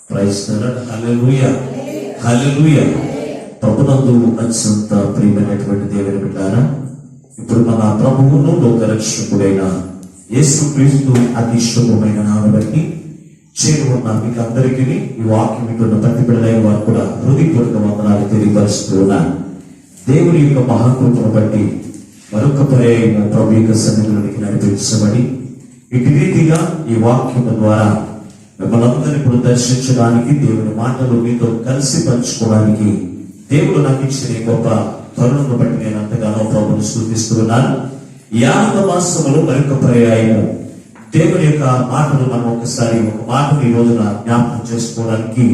Praise lord. హల్లెలూయా, హల్లెలూయా. ప్రభునందు అత్యంత ప్రియమైనటువంటి దేవుని బిడ్డారా, ఇప్పుడు మన ప్రభువును లోక రక్షకుడైన యేసుక్రీస్తు అతి శుభమైన నామమును బట్టి చేరువన్న మీకు అందరికీ ఈ వాక్యం వింటున్న ప్రతి బిడ్డలైన వారు కూడా హృదయపూర్వక వందనాలు తెలియపరుస్తూ ఉన్నాను. దేవుని యొక్క మహాకృపను బట్టి మరొక పర్యాయము ప్రభు యొక్క సన్నిధిలోనికి నడిపించబడి ఇటు రీతిగా ఈ వాక్యము ద్వారా మిమ్మల్ని అందరినీ కూడా దర్శించడానికి, దేవుని మాటలు మీతో కలిసి పంచుకోవడానికి దేవుడు నాకు ఇచ్చిన గొప్ప తరుణం బట్టి నేను అంతగానో ప్రభుని స్తుతిస్తున్నాను. ఈ ఆనంద మాసములో మరొక పర్యాయము దేవుని యొక్క మాటలు మనం ఒకసారి ఒక మాటను ఈ రోజున జ్ఞాపకం చేసుకోవడానికి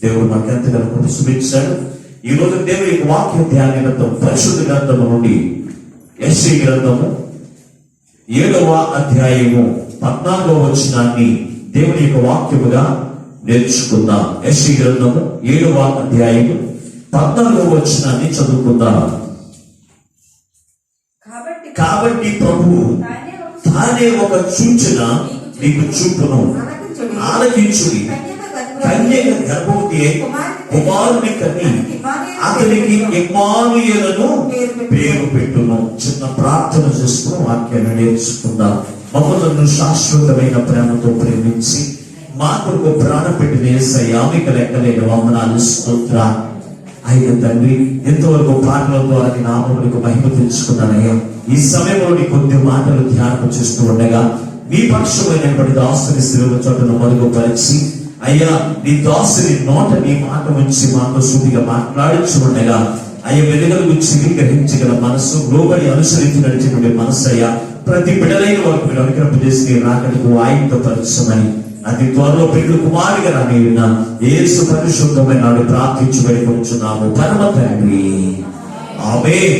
దేవుడు మనకు ఎంతగానో కృప చూపించాడు. ఈ రోజు దేవుని యొక్క వాక్య ధ్యాన గ్రంథం పరిశుద్ధ గ్రంథము నుండి యెషయా గ్రంథము 7వ అధ్యాయము 14వ వచనాన్ని దేవుని యొక్క వాక్యముగా నేర్చుకుందాం. యెషయా గ్రంథము 7వ అధ్యాయము 14వ వచనాన్ని చదువుకుందాం. కాబట్టి ప్రభువు తానే ఒక సూచన మీకు చూపును, ఆలకించుడి. కన్యక గర్భవతి కుమారుని కని అతనికి ఇమ్మానుయేలును పేరు పెట్టును. చిన్న ప్రార్థన చేస్తూ వాక్యాన్ని నేర్చుకుందాం. మమ్మల్ని శాశ్వతమైన ప్రేమతో ప్రేమించి మా కొరకు ప్రాణం పెట్టిన యేసయ్యా మీకు లెక్కలేని వందనాలు, స్తోత్రాలు. ఆయన తండ్రి, ఎంతవరకు పాటల ద్వారా నీ నామములకు మహిమ తెచ్చుకున్నానయ్యా. ఈ సమయంలో నీ కొద్ది మాటలు ధ్యానం చేస్తూ ఉండగా నీ పక్షమైనటువంటి దాసుని శిలువ చోటును మరుగుపరిచి అయ్యా నీ దాసుని నోట నీ మాట ఉంచి మాతో సూటిగా మాట్లాడించి ఉండగా అయ్యా వెలుగులు గురించి గ్రహించగల మనసు, లోబడి అనుసరించి నడిచినటువంటి మనసు అయ్యా ప్రతి బిడ్డలైన వారికి మీరు అనుగ్రహం చేసి రాకడికి ఆయనతో పరిచయమని అతి త్వరలో పెళ్లి కుమారుగా రానిన యేసు పరిశుద్ధమైన నాడు ప్రార్థించి వెళ్ళిపోతున్నాము పరమ తండ్రి, ఆమేన్.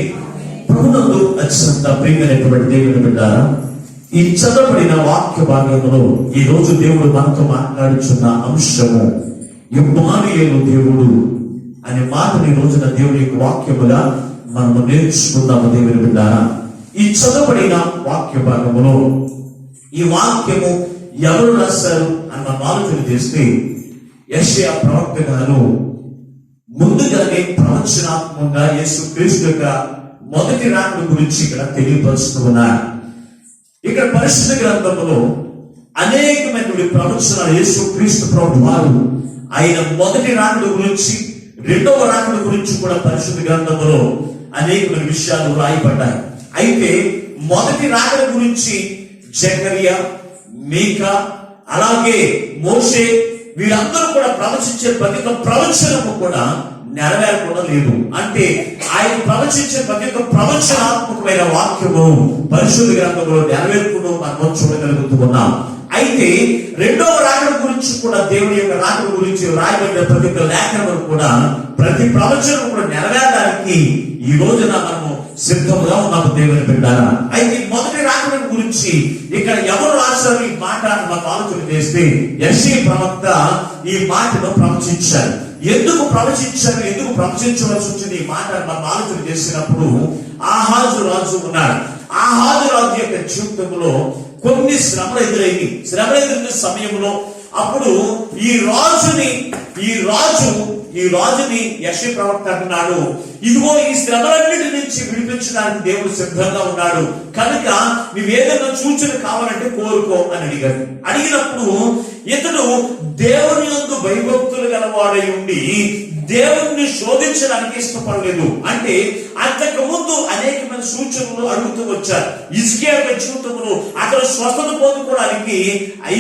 ప్రభునందు అత్యంత ప్రియమైనటువంటి దేవుని బిడ్డారా, ఈ చదవబడిన వాక్య భాగంలో ఈ రోజు దేవుడు మనతో మాట్లాడుచున్న అంశము ఇమ్మానుయేలు దేవుడు అనే మాటని ఈ రోజున దేవుని యొక్క వాక్యముగా మనము నేర్చుకుందాము. దేవుని బిడ్డారా, ఈ చదవబడిన వాక్య భాగములో ఈ వాక్యము ఎవరు రాశారు అని మనం ఆలోచన చేస్తే యెషయా ప్రవక్త గారు ముందుగానే ప్రవచనాత్మకంగా యేసుక్రీస్తు యొక్క మొదటి రాకడ గురించి ఇక్కడ తెలియపరుస్తూ ఉన్నారు. ఇక్కడ పరిశుద్ధ గ్రంథంలో అనేకమైనటువంటి ప్రవచనాలు యేసుక్రీస్తు ప్రభువు వారు ఆయన మొదటి రాకడ గురించి, రెండవ రాకడ గురించి కూడా పరిశుద్ధ గ్రంథంలో అనేకమైన విషయాలు రాయబడ్డాయి. అయితే మొదటి రాకడ గురించి జకరియా, మీకా, అలాగే మోషే వీరందరూ కూడా ప్రవచించే ప్రతి ఒక్క ప్రవచనము కూడా నెరవేరకుండా లేదు. అంటే ఆయన ప్రవచించే ప్రతి ఒక్క ప్రవచనాత్మకమైన వాక్యము పరిశుద్ధ గ్రంథంలో నెరవేర్పును మనం చూడగలుగుతూ ఉన్నాం. అయితే రెండవ రాకడ గురించి కూడా, దేవుని యొక్క రాకడ గురించి రాయబడిన ప్రతి ఒక్క లేఖనం కూడా, ప్రతి ప్రవచనం కూడా నెరవేరడానికి ఈ రోజున మనము సిద్ధంగా ఉన్నాము. దేవుని బిడ్డారా, అయితే మొదటి రాకడ గురించి ఇక్కడ ఎవరు రాశారు ఈ మాట మాకు ఆలోచన చేస్తే యెషయా ప్రవక్త ఈ మాటను ప్రవచించారు. ఎందుకు ప్రవచించారు, ఎందుకు ప్రవచించవలసి వచ్చింది ఈ మాట మనం ఆలోచన చేసినప్పుడు ఆహాజు రాజు ఉన్నాడు. ఆహాజు రాజు యొక్క జీవితంలో కొన్ని శ్రమలు ఎదురైన సమయంలో అప్పుడు ఈ రాజుని యెషయా ప్రవక్త అంటున్నాడు, ఇదిగో ఈ శ్రమలన్నిటి నుంచి విడిపించడానికి దేవుడు సిద్ధంగా ఉన్నాడు, కనుక నువ్వేదైనా సూచన కావాలంటే కోరుకో అని అడిగాడు. అడిగినప్పుడు ఇతడు దేవుని యందు భయభక్తులు గలవాడై ఉండి దేవుణ్ణి శోధించడానికి ఇష్టపడలేదు. అంటే అంతకు ముందు అనేకమైన సూచనలు అడుగుతూ వచ్చారు. హిజ్కియా జీవితంలో అక్కడ స్వస్థత పొందుకోవడానికి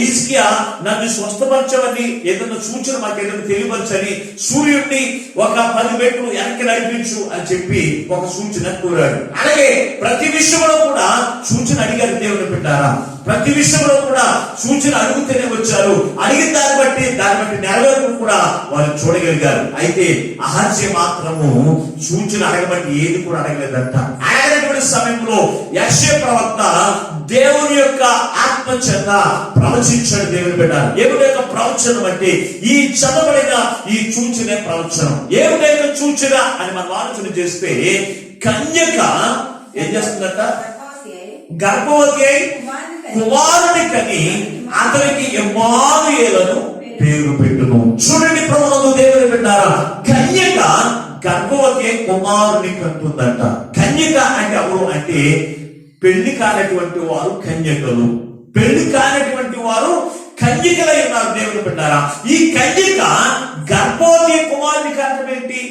హిజ్కియా నన్ను స్వస్థపరచవని, ఏదైనా సూచన మాకు ఏదైనా తెలియపరచని, సూర్యుడిని ఒక 10 మెట్లు వెనక్కి నడిపించు అని చెప్పి ఒక సూచన కోరాడు. అలాగే ప్రతి విషయంలో కూడా సూచన అడిగారు. దేవుని పెట్టారా, ప్రతి విషయంలో కూడా సూచన అడుగుతూనే వచ్చారు. అడిగిన దాన్ని బట్టి నెరవేర్పు కూడా వారు చూడగలిగారు. అయితే అహజ్య మాత్రము సూచన అడగబట్టి ఏది కూడా అడగలేదంట. అడగనటువంటి సమయంలో యెషయా ప్రవక్త దేవుని యొక్క ఆత్మ చేత ప్రవచించాడు. దేవుని బిడ్డ, దేవుని యొక్క ప్రవచనం అంటే ఈ చదవబడిన ఈ సూచనే ప్రవచనం. ఏమిటి యొక్క సూచన అని మనం ఆలోచన చేస్తే, కన్యక ఏం చేస్తుందట, గర్భవతి అయి కుమారుని కని అతనికి ఇమ్మానుయేలును పేరు పెట్టును. చూడండి ప్రభువునందు దేవుని బిడ్డారా, కన్యక గర్భవతి కుమారుని కంటుందంట. కన్యక అంటే ఎవరు అంటే పెళ్లి కానటువంటి వారు కన్యకలు, పెళ్లి కానటువంటి వారు కన్యకలై ఉన్నారు. దేవుని బిడ్డారా, ఈ కన్యక గర్భవతి కుమారుని కంటం ఏంటి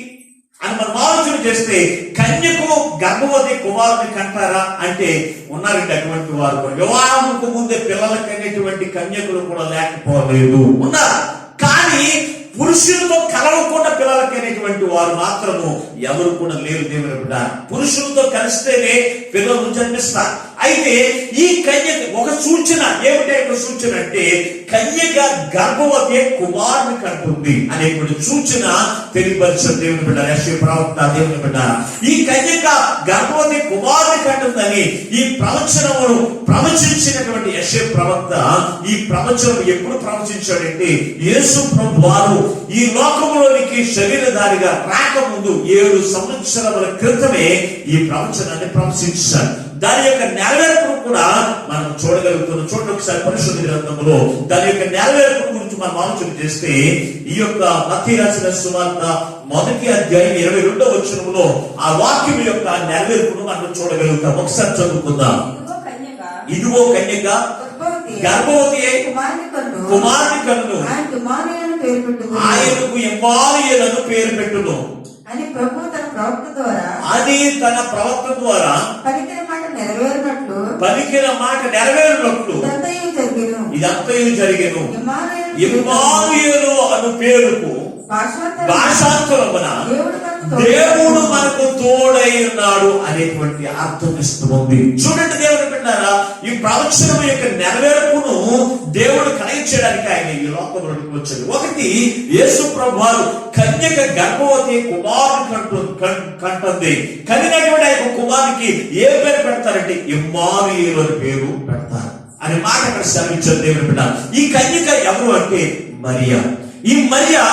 అని మనం ఆలోచన చేస్తే, కన్యకు గర్భవతి కుమారుని కంటారా అంటే ఉన్నారంటే అటువంటి వారు కూడా. వివాహంకు ముందే పిల్లలకి అనేటువంటి కన్యకులు కూడా లేకపోలేదు, ఉన్నారు. కానీ పురుషులతో కలవకుండా పిల్లలకి అనేటువంటి వారు మాత్రము ఎవరు కూడా లేరు. దేవుని బిడ్డ, పురుషులతో కలిస్తేనే పిల్లలు జన్మిస్తారు. అయితే ఈ కన్యక ఒక సూచన ఏమిటి? ఒక సూచన అంటే కన్యక గర్భవతి కుమారుని కంటుంది అనేటువంటి సూచన తెలియపరిచిన దేవుని బిడ్డ యెషయా ప్రవక్త. దేవుని బిడ్డ, ఈ కన్యక గర్భవతి కుమారుని కంటుందని ఈ ప్రవచనమును ప్రవచించినటువంటి యెషయా ప్రవక్త ఈ ప్రవచనం ఎప్పుడు ప్రవచించాడంటే యేసు ప్రభువారు ఈ లోకంలోనికి శరీరధారిగా రాకముందు 7 సంవత్సరముల క్రితమే ఈ ప్రవచనాన్ని ప్రవచించారు. దాని యొక్క నెరవేర్పును కూడా మనం చూడగలుగుతున్నాం. చూడండి ఒకసారి పరిశుద్ధ గ్రంథంలో దాని యొక్క నెరవేర్పు గురించి మనం ఆలోచన చేస్తే, ఈ యొక్క మత్తయి రాసిన సువార్త 1వ అధ్యాయం 22వ వచనంలో ఆ వాక్యం యొక్క నెరవేర్పును మనం చూడగలుగుతాం. ఒకసారి చదువుకుందాం. ఇదిగో కన్యక గర్భవతి కుమారుని కన్ను, ఆయనకు ఇమ్మానుయేలు పేరు పెట్టును అని ప్రభువు తన ప్రవక్త ద్వారా పలికిన మాట నెరవేరినట్లు ఇదంతయు జరిగెను. ఇమ్మానుయేలు అను పేరుకు భాషాంతరమున దేవుడు మనకు తోడై ఉన్నాడు అనేటువంటి అర్థం ఇస్తుంది. చూడండి దేవుని బిడ్డారా, ఈ ప్రవచనం యొక్క నెరవేర్పును దేవుడు కలిగించడానికి ఆయన ఈ లోకంలోకి వచ్చాడు. ఒకటి, యేసు ప్రభువారు కన్యక గర్భవతి కుమారుని కంటుంది. కనినటువంటి ఆయన కుమారునికి ఏ పేరు పెడతారంటే ఇమ్మానుయేలు అని పేరు పెడతారు అనే మాట అక్కడ సెలవిచ్చారు. దేవుని బిడ్డ, ఈ కన్యక ఎవరు అంటే మరియా. ఈ మరియా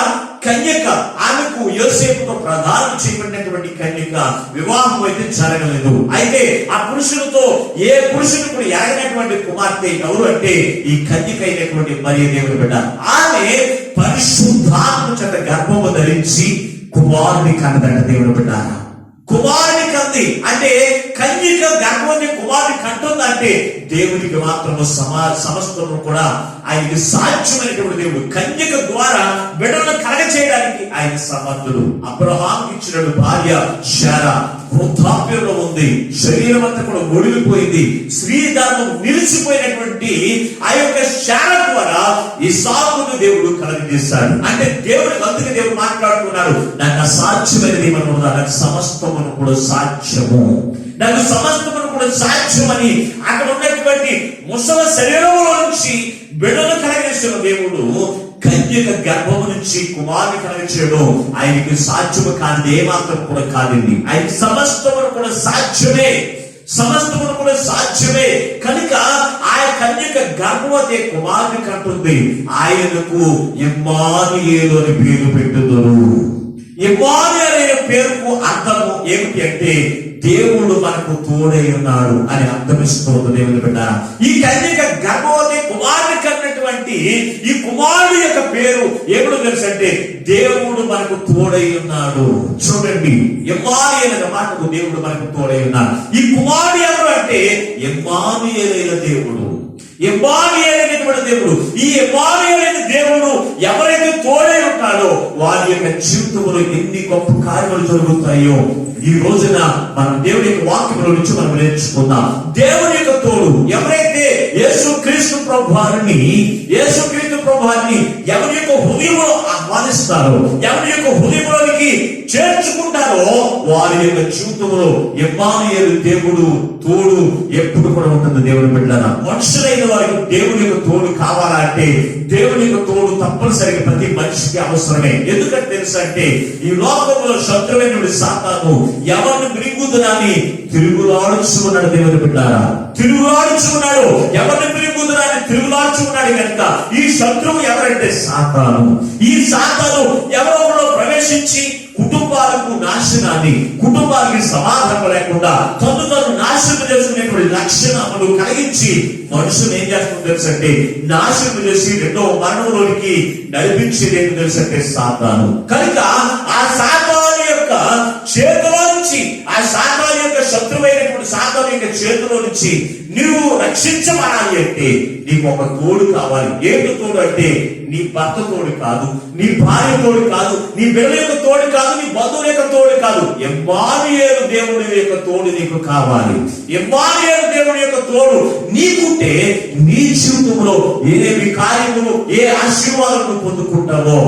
కన్యక, ఆమెకు యోసేపుతో ప్రదానం చేయబడినటువంటి కన్యక. వివాహం అయితే జరగలేదు. అయితే ఆ పురుషులతో ఏ పురుషుడు కూడా ఎరగనటువంటి కుమార్తె ఎవరు అంటే ఈ కన్యక అయినటువంటి మరియ. దేవుని బిడ్డ, ఆమె పరిశుద్ధాత్మ చేత గర్భము ధరించి కుమారుని కన్నదంట. దేవుని బిడ్డ, కుమారుని కంది అంటే కన్యక గర్భవతి కుమారుని కంటుందంటే దేవునికి మాత్రము సమస్తము కూడా ఆయనకి సాధ్యమైనటువంటి దేవుడు. కన్యక ద్వారా బిడ్డలను కలగ చేయడానికి ఆయన సమర్థుడు. అబ్రహాంకి ఇచ్చిన భార్య శారా వృద్ధాప్యంలో ఉంది, శరీరం అంతా కూడా ఒడిగిపోయింది, స్త్రీ ధర్మం నిలిచిపోయినటువంటి ఆ యొక్క శారా ద్వారా ఇస్సాకును దేవుడు కలగజేశాడు. అంటే దేవుడు అందుకే దేవుడు మాట్లాడుతున్నాడు, నాకు అసాధ్యమైనది ఏమన్నా ఉందా, నాకు సమస్తమును కూడా సాధ్యము, నాకు సమస్తమును కూడా సాధ్యమని అక్కడ ఉన్నటువంటి ముసల శరీరంలో నుంచి బిడ్డను కలగజేసిన దేవుడు కన్యక గర్భము నుంచి కుమారుని కలగచేయడం ఆయనకి సాధ్యము కానిది ఏమాత్రం కూడా కాదండి. ఆయన సమస్తమును కూడా సాధ్యమే, సమస్తమును కూడా సాధ్యమే. కనుక ఆ కన్యక గర్భవతి కుమారుని కంటుంది. ఆయనకు ఇమ్మానుయేలు అని పేరు పెట్టుదురు. ఇమ్మానుయేలు అనే పేరుకు అర్థము ఏమిటి అంటే దేవుడు మనకు తోడై ఉన్నాడు అని అర్థమిస్తుంది. దేవుని బిడ్డ, ఈ కన్యక గర్భవతి కుమారుని కన్నటువంటి ఈ కుమారుడు యొక్క పేరు ఏమిటో తెలుసు అంటే దేవుడు మనకు తోడై ఉన్నాడు. చూడండి, ఇమ్మానుయేలు అనే మాటకు దేవుడు మనకు తోడై ఉన్నాడు. ఈ కుమారుడు ఎవరు అంటే ఇమ్మానుయేలైన దేవుడు, ఇమ్మానుయేలైనటువంటి దేవుడు. ఈ ఇమ్మానుయేలైన దేవుడు ఎవరైతే తోడై ఉంటాడో వారి యొక్క జీవితంలో ఎన్ని గొప్ప కార్యాలు జరుగుతాయో ఈ రోజున మనం దేవుని యొక్క వాక్యంలో నుంచి మనం నేర్చుకుందాం. దేవుని యొక్క తోడు ఎవరైతే యేసుక్రీస్తు ప్రభువారిని ఎవరి యొక్క హృదయంలో ఆహ్వానిస్తారో, ఎవరి యొక్క హృదయంలోనికి చేర్చుకుంటారో వారి యొక్క జీవితంలో ఇమ్మానుయేలు దేవుడు తోడు ఎప్పుడు కూడా ఉంటుంది. దేవుని బిడ్డలారా, మనుషులైన వారికి దేవుని యొక్క తోడు కావాలంటే దేవుని యొక్క తోడు తప్పనిసరిగా ప్రతి మనిషికి అవసరమే. ఎందుకంటే తెలుసు అంటే ఈ లోకంలో శత్రువైన సాతాను ఎవరిని మిరుగుదనాన్ని తిరుగులాడుచున్నాడు. దేవుని బిడ్డలారా, తిరుగులాడుచున్నాడు. ఎవరిని మిరుగుదనాన్ని తిరుగులాడుచున్నాడు కనుక ఈ శత్రువు ఎవరంటే సాతాను. ఈ సాతాను ఎవరో ప్రవేశించి కుటుంబాలకు నాశనాన్ని, కుటుంబానికి సమాధానం లేకుండా తను నాశనం చేసుకునేటువంటి లక్షణములు కలిగించి మనుషులు ఏం చేస్తుందో తెలుసంటే నాశనం చేసి రెండో మరణంలోనికి నడిపించేది ఏంటో తెలుసంటే సాతాను. కనుక ఆ సాతాను యొక్క చేతిలో నుంచి, ఆ సాతాను యొక్క శత్రువైనటువంటి సాతాను యొక్క చేతిలో నుంచి నువ్వు రక్షించబడాలి అంటే నీకు ఒక తోడు కావాలి. ఏంటి తోడు అంటే నీ భర్త తోడు కాదు, నీ భార్య తోడు కాదు, నీ బిడ్డల యొక్క తోడు కాదు, నీ బంధువుల యొక్క తోడు కాదు. ఇమ్మానుయేలు దేవుడి యొక్క తోడు నీకు కావాలి. ఇమ్మానుయేలు దేవుడి యొక్క తోడు నీకుంటే నీ జీవితంలో ఏమి కార్యములు, ఏ ఆశీర్వాదాలను పొందుకుంటావో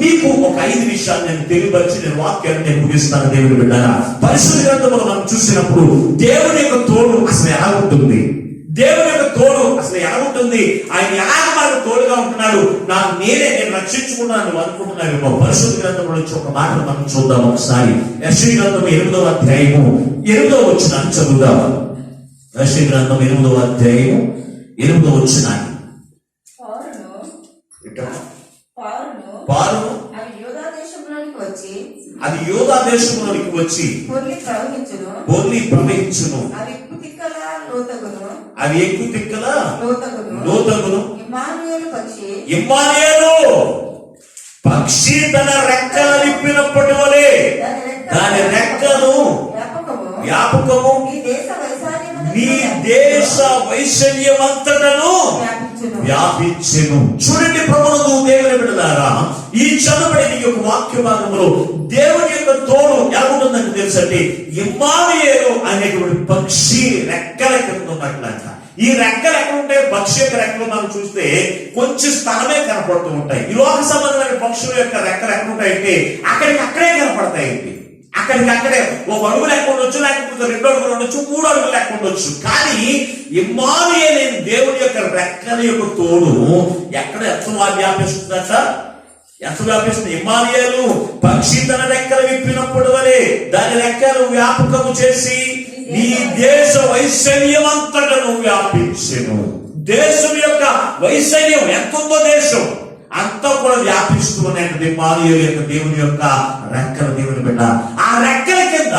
మీకు ఒక 5 విషయాలు నేను తెలియపరిచి నేను వాక్యాన్ని నేను ముగిస్తాను. దేవుడి బిడ్డగా పరిశుద్ధ గ్రంథంలో మనం చూసినప్పుడు దేవుడి యొక్క తోడు అసలు ఎలా ఉంటుంది, దేవుని యొక్క తోడు అసలు ఎలా ఉంటుంది, ఆయన ఎలాగ మనకు తోడుగా ఉంటున్నాడు, నేను రక్షించుకున్నాను అనుకుంటున్నాను. పరిశుద్ధ గ్రంథంలో నుంచి ఒక మాట మనం చూద్దాం ఒకసారి. యెషయా గ్రంథం 8వ అధ్యాయము 8వ వచనాన్ని చదువుదాం. యెషయా గ్రంథం 8వ అధ్యాయము 8వ వచనాన్ని. పారును అది యూదా దేశంలోనికి వచ్చి పొర్లి ప్రవహించును. అవి ఎక్కువ తిక్కల లోతగును. ఇమ్మానుయేలు పక్షి తన రెక్కలు విప్పినప్పటి వలె దాని రెక్కలు వ్యాపకము నీ దేశ వైశల్యమంతటను వ్యాపించెను. చూడండి ప్రభువును దేవుని బిడ్డలారా, ఈ చదువుబడిన ఈ యొక్క వాక్య భాగంలో దేవుని యొక్క తోడు ఎలా ఉంటుందని తెలుసండి. ఇమ్మానుయేలు అనేటువంటి పక్షి రెక్కల కింద ఉన్నట్లంట. ఈ రెక్కలు ఎక్కడ ఉంటాయి? పక్షి యొక్క రెక్కలు మనం చూస్తే కొంచెం స్థలమే కనపడుతూ ఉంటాయి. ఈ లోక సంబంధమైన పక్షుల యొక్క రెక్కలు ఎక్కడ ఉంటాయంటే అక్కడికక్కడే కనపడతాయండి. అక్కడికక్కడే ఒక అడుగు లెక్క ఉండొచ్చు, లేకపోతే 2 అడుగులు ఉండొచ్చు, 3 అడుగులు లెక్క ఉండొచ్చు. కానీ ఇమ్మానుయేలు దేవుని యొక్క రెక్కల యొక్క తోడు ఎక్కడ ఎంత వ్యాపిస్తుందట, ఎంత వ్యాపిస్తుంది. ఇమ్మానుయేలు పక్షి తన రెక్కలు విప్పినప్పుడు వలె దాని రెక్కలు వ్యాపకము చేసి నీ దేశ వైశల్యమంతటను వ్యాపించెను. దేశం యొక్క వైశల్యం ఎంత ఉందో దేశం అంతా కూడా వ్యాపిస్తూ ఉన్నాయంటే ఇమ్మానుయేలు యొక్క దేవుని యొక్క రెక్కల దేవుని బిడ్డ. ఆ రెక్కల కింద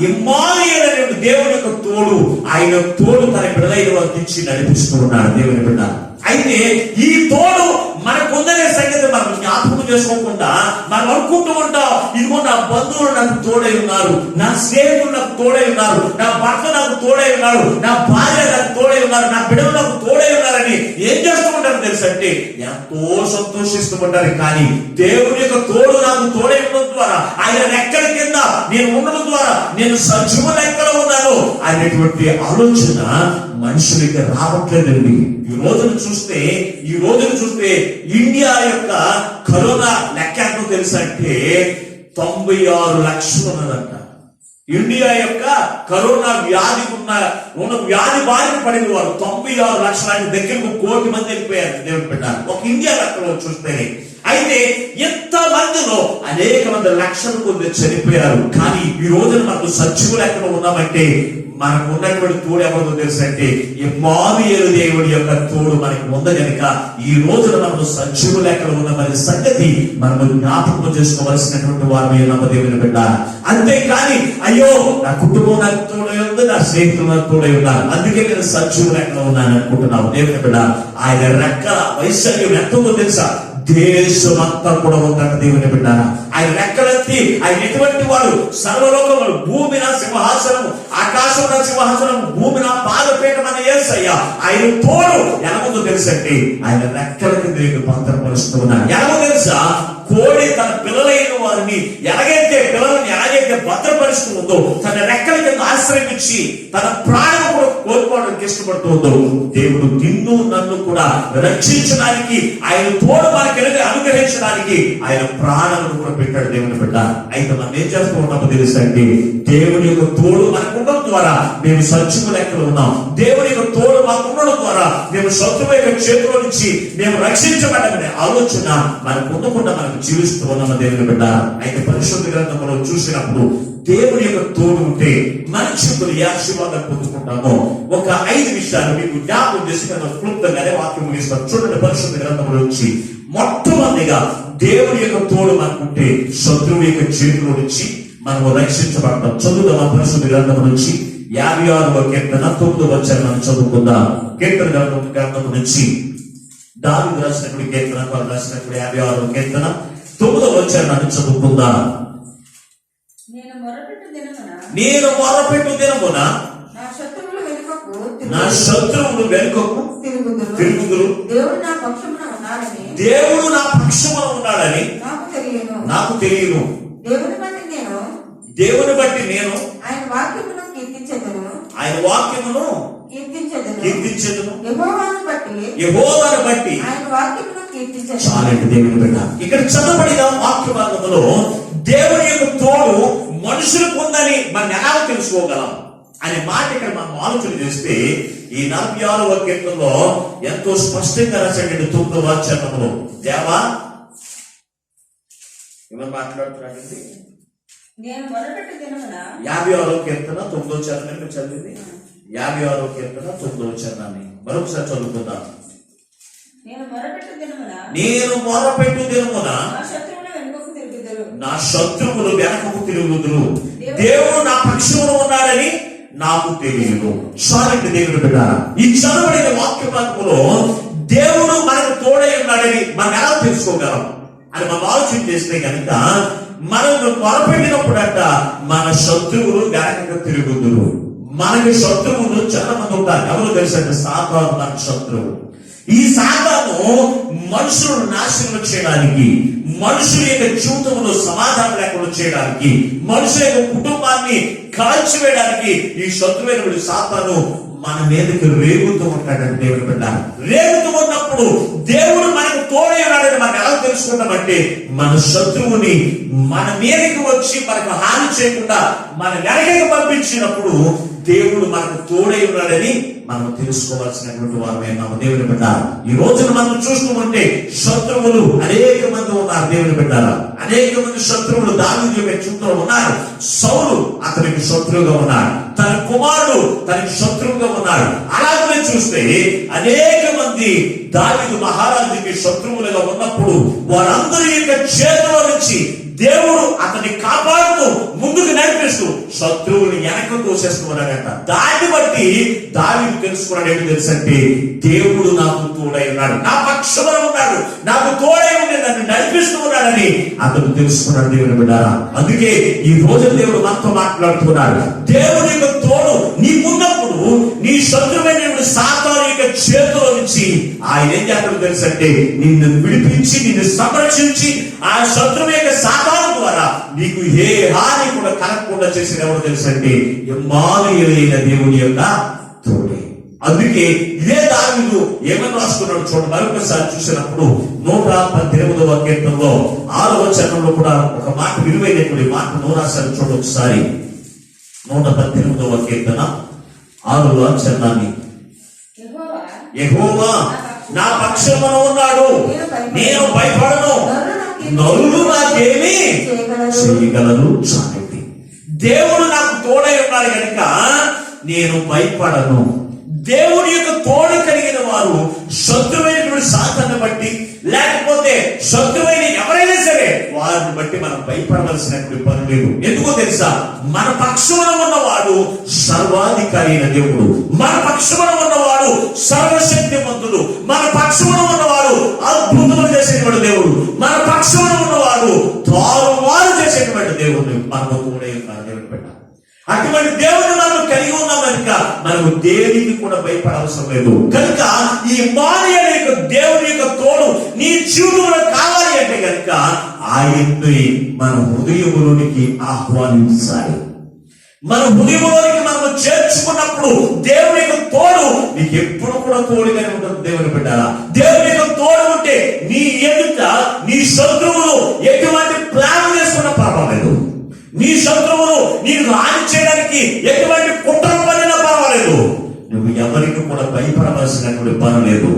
ఇమ్మానుయేలు అనే దేవుని యొక్క తోడు, ఆయన తోడు తన బిడ్డలైన వర్తించి నడిపిస్తూ ఉన్నాడు దేవుని బిడ్డ. అయితే ఈ తోడు మనకుందనే సంగతి మనం జ్ఞాపకం చేసుకోకుండా మనం అనుకుంటూ ఉంటాం, ఇదిగో నా బంధువులు నాకు తోడై ఉన్నారు, నా స్నేహితులు నాకు తోడై ఉన్నారు, నా భర్త నాకు తోడై ఉన్నాడు, నా భార్య నాకు తోడై ఉన్నారు, నా బిడ్డలు నాకు తోడై ఉన్నారని ఏం చేస్తూ ఉంటారు తెలుసంటే ఎంతో సంతోషిస్తూ ఉంటారు. కానీ దేవుని యొక్క తోడు నాకు తోడై ఉండడం ద్వారా, ఆయన రెక్కల కింద నేను ఉండడం ద్వారా నేను సజీవ లెక్కలో ఉన్నాను అనేటువంటి ఆలోచన మనుషులకి రావట్లేదండి. ఈ రోజును చూస్తే ఇండియా యొక్క కరోనా లెక్క ఎంతో తెలుసంటే 96 లక్షలు ఉన్నదంట. ఇండియా యొక్క కరోనా వ్యాధి ఉన్న వ్యాధి బారిన పడిన వారు 96 లక్షల దగ్గరకు 1 కోటి మంది వెళ్ళిపోయారు దేవుడు పెట్టారు ఒక ఇండియా లెక్కలో చూస్తేనే. అయితే ఎంత మందిలో అనేక మంది లక్షల కొద్ది చనిపోయారు. కానీ ఈ రోజున మనకు సజీవ లెక్కలో ఉన్నామంటే మనకు ఉన్నటువంటి తోడు ఎవరితో తెలుసు అంటే ఇమ్మానుయేలు దేవుడి యొక్క తోడు మనకి ఉంది కనుక ఈ రోజున మనకు సజీవ లెక్కలో ఉన్న మరి సంగతి మనము జ్ఞాపకం చేసుకోవలసినటువంటి వారు నమ్మ దేవుని బిడ్డ. అంతేకాని అయ్యో నా కుటుంబం నాకు తోడై ఉంది, నా స్నేహితులు నాకు తోడై ఉన్నారు, అందుకే నేను సజీవ లెక్కలో ఉన్నాను అనుకుంటున్నావు దేవుని బిడ్డ. ఆయన రెక్కల వైశల్యం ఎంతో తెలుసా? దేశమంతా కూడా ఉందంట దేవుని బిడ్డ. ఆయన రెక్కలెత్తి ఆయన ఎటువంటి వాడు సర్వలోకములు, భూమి నా సింహాసనము, ఆకాశం నా సింహాసనము, భూమి నా పాదపీఠం అనే యేసయ్య ఆయన తోడు ఎలాగో తెలుసండి. ఆయన రెక్కల కింద భద్రపరుస్తూ ఉన్నాడు. ఎలాగో తెలుసా? కోడి తన పిల్లలైన వారిని ఎలాగైతే భద్రపరుస్తూ ఉందో, తన రెక్కల కింద ఆశ్రయించి తన ప్రాణం కూడా కోల్పోవడానికి ఇష్టపడుతుందో, దేవుడు నిన్ను నన్ను కూడా రక్షించడానికి, ఆయన తోడు మనకి అనుగ్రహించడానికి ఆయన ప్రాణాలను కూడా పెట్టాడు దేవుని బిడ్డ. అయితే మనం ఏం చేస్తూ ఉన్నామో తెలుసండి, దేవుని యొక్క తోడు మనకు ఉండడం ద్వారా మేము సజీవ లెక్కలు ఉన్నాం. దేవుని యొక్క తోడు మనకు ఉండడం ద్వారా మేము శత్రువు యొక్క చేతిలో నుంచి మేము రక్షించబడ్డామనే ఆలోచన మనకు ఉండకుండా మనకు జీవిస్తూ ఉన్నాము దేవుని బిడ్డ. అయితే పరిశుద్ధ గ్రంథంలో చూసినప్పుడు దేవుని యొక్క తోడు ఉంటే మనుషులు ఏ ఆశీర్వాదం పొందుకుంటామో ఒక 5 విషయాలు మీకు జ్ఞాపకం చేసి క్లుప్తంగానే వాక్యం ముగిస్తాం. చూడండి పరిశుద్ధ గ్రంథంలో వచ్చి మొట్టమొదటిగా దేవుని యొక్క తోడు మనకుంటే శత్రువు యొక్క చేతిలో నుంచి మనము రక్షించబడతాం. చదువుదాం ఆ పరిశుద్ధ గ్రంథం నుంచి 56వ కీర్తన 9వ వచనం చదువుకుందాం. కీర్తన గ్రంథం నుంచి దావీదు రాసినటువంటి కీర్తన, వారు రాసినటువంటి 56వ కీర్తన 9వ వచనాన్ని చదువుకుందాం. నేను మొరపెట్టు దినమున నా శత్రువులు వెనుకకు తిరుగుదురు. దేవుడు నా పక్షమున ఉన్నాడని నాకు తెలియను. దేవుని బట్టి నేను ఆయన వాక్యమును కీర్తించెదను. యెహోవాను బట్టి చాలండి దేవుని బిడ్డ. ఇక్కడ చదవబడిన వాక్య భాగంలో దేవుని యొక్క తోడు మనుషులకు ఉందని మనం ఎలా తెలుసుకోగలం అనే మాట ఇక్కడ మనం ఆలోచన చేస్తే ఈ 46వ కీర్తనలో ఎంతో స్పష్టంగా రాశాడు. 9వ వచనంలో దేవా ఎవరు మాట్లాడుతున్నాడండి? 56వ కీర్తన 9వ వచనాన్ని చదివింది. 56వ కీర్తన 9వ వచనాన్ని మరొకసారి చదువుకుందాం. నేను మొరపెట్టు దినమున నా శత్రువులు వెనకకు తిరుగుదురు. దేవుడు నా పక్షమున ఉన్నాడని నాకు తెలియదు. సారండి దేవుడు బిడ్డ, ఈ చదవబడిన వాక్య భాగంలో దేవుడు మనకు తోడై ఉన్నాడని మనం ఎలా తెలుసుకోగలం అని మనం ఆలోచన చేస్తే కనుక మనం మొరపెట్టినప్పుడంట మన శత్రువులు వెనకకు తిరుగుదురు. మనకి శత్రువులు చాలా మంది ఉంటారు. ఎవరు తెలుసంటే సాతాను మన శత్రువు. ఈ సాతాను మనుషులను నాశనం చేయడానికి, మనుషుల యొక్క జీవితంలో సమాధానం లేకుండా చేయడానికి, మనుషుల యొక్క కుటుంబాన్ని కాల్చివేయడానికి ఈ శత్రువైన సాతాను మన మీదకి రేగుతూ ఉంటాడంటే దేవుని బిడ్డ. రేగుతూ ఉన్నప్పుడు దేవుడు మనకు తోడై ఉన్నాడని మనం ఎలా తెలుసుకుంటామంటే మన శత్రువుని మన మీదకి వచ్చి మనకు హాని చేయకుండా మన వెనకకి పంపించినప్పుడు దేవుడు మనకు తోడై ఉన్నాడని మనం తెలుసుకోవాల్సినటువంటి వారమే మనం దేవుని బిడ్డ. ఈ రోజున మనం చూస్తూ ఉంటే శత్రువులు అనేక మంది ఉన్నారు దేవుని బిడ్డారా. అనేక మంది శత్రువులు దావీదు యొక్క చుట్టూ ఉన్నారు. సౌలు అతనికి శత్రువుగా ఉన్నాడు, తన కుమారుడు తనకి శత్రువుగా ఉన్నాడు. అలాగనే చూస్తే అనేక మంది దావీదు మహారాజుకి శత్రువులుగా ఉన్నప్పుడు వారందరి యొక్క చేతిలో నుంచి దేవుడు అతన్ని కాపాడుతూ ముందుకు నడిపిస్తూ శత్రువుని వెనక తోసేస్తున్నాడట. దాన్ని బట్టి దావీదు తెలుసుకున్నాడు. ఏంటి తెలుసంటే దేవుడు నాకు తోడై ఉన్నాడు, నా పక్షమున ఉన్నాడు, నాకు తోడై ఉండి నన్ను నడిపిస్తూ ఉన్నాడని అతను తెలుసుకున్నాడు దేవుని బిడ్డారా. అందుకే ఈ రోజు దేవుడు మనతో మాట్లాడుతున్నాడు. దేవుని యొక్క తోడు నీకున్నప్పుడు నీ శత్రువైన సాతాను యొక్క చేతిలో నుంచి ఆయన ఏం చేస్తాడు తెలుసంటే నిన్ను విడిపించి నిన్ను సంరక్షించి ఆ శత్రువు యొక్క సాతాను ద్వారా నీకు ఏ హాని కూడా కలగకుండా చేసిన ఎవరు తెలుసంటే ఇమ్మానుయేలైన దేవుని యొక్క తోడే. అందుకే ఇదే దావీదు ఏమని రాసుకున్నాడు చూడండి. మరొకసారి చూసినప్పుడు 118వ కీర్తనలో 6వ వచనంలో కూడా ఒక మాట విలువైనటువంటి మాట రాశారు చూడండి ఒకసారి. 118వ కీర్తన 6వ వచనాన్ని యెహోవా నా పక్షమున ఉన్నాడు, నేను భయపడను, నరులు నాకేమీ చేయగలరు. చాలండి దేవుడు నాకు తోడై ఉన్నాడు కనుక నేను భయపడను. దేవుడి యొక్క తోడు కలిగిన వారు శత్రువైనటువంటి సాతాన్ని బట్టి లేకపోతే శత్రువైన ఎవరైనా సరే వారిని బట్టి మనం భయపడవలసినటువంటి పని లేదు. ఎందుకో తెలుసా? మన పక్షమున ఉన్నవాడు సర్వాధికారి అయిన దేవుడు, మన పక్షమున ఉన్నవాడు సర్వశక్తిమంతుడు, మన పక్షమున ఉన్నవాడు అద్భుతములు చేసేటువంటి దేవుడు, మన పక్షమున ఉన్నవాడు తారుమారు చేసేటువంటి దేవుడు మనకు తోడై ఉన్నాడు దేవుని బిడ్డ. అటువంటి దేవుని మనం కలిగి ఉన్నాం కనుక మనకు దేనికి కూడా భయపడవసరం లేదు. కనుక ఈ ఇమ్మానుయేలు యొక్క దేవుని యొక్క తోడు నీ జీవితంలో కావాలి అంటే కనుక ఆయన్ని మన హృదయములోనికి ఆహ్వానించాలి. మన హృదయంలోనికి మనం చేర్చుకున్నప్పుడు దేవుని యొక్క తోడు నీకు ఎప్పుడు కూడా తోడుగానే ఉంటుంది దేవుని బిడ్డారా. దేవుని యొక్క తోడు ఉంటే నీ ఎదుట నీ శత్రువులు ఎటువంటి ప్లాన్ చేసుకున్న పర్వాలేదు, నీ శత్రువులు నీకు హాని చేయడానికి ఎటువంటి కుట్ర పడినా పర్వాలేదు, నువ్వు ఎవరికి కూడా భయపడవలసినటువంటి పని లేదు.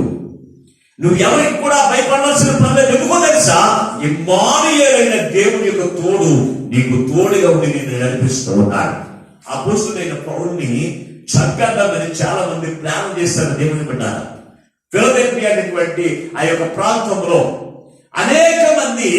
నువ్వు ఎవరికి కూడా భయపడవలసిన పని లేదు. ఎందుకో తెలుసా? ఇమ్మానుయేలైన దేవుని యొక్క తోడు నీకు తోడుగా ఉండి నిన్ను నడిపిస్తూ ఉన్నాడు. అపోస్తలుడైన పౌలుని చంపేద్దామని చాలా మంది ప్లాన్ చేశారు దేవుని బిడ్డ. ఫిలదెల్ఫియా అనేటువంటి ఆ యొక్క ప్రాంతంలో అనేక మంది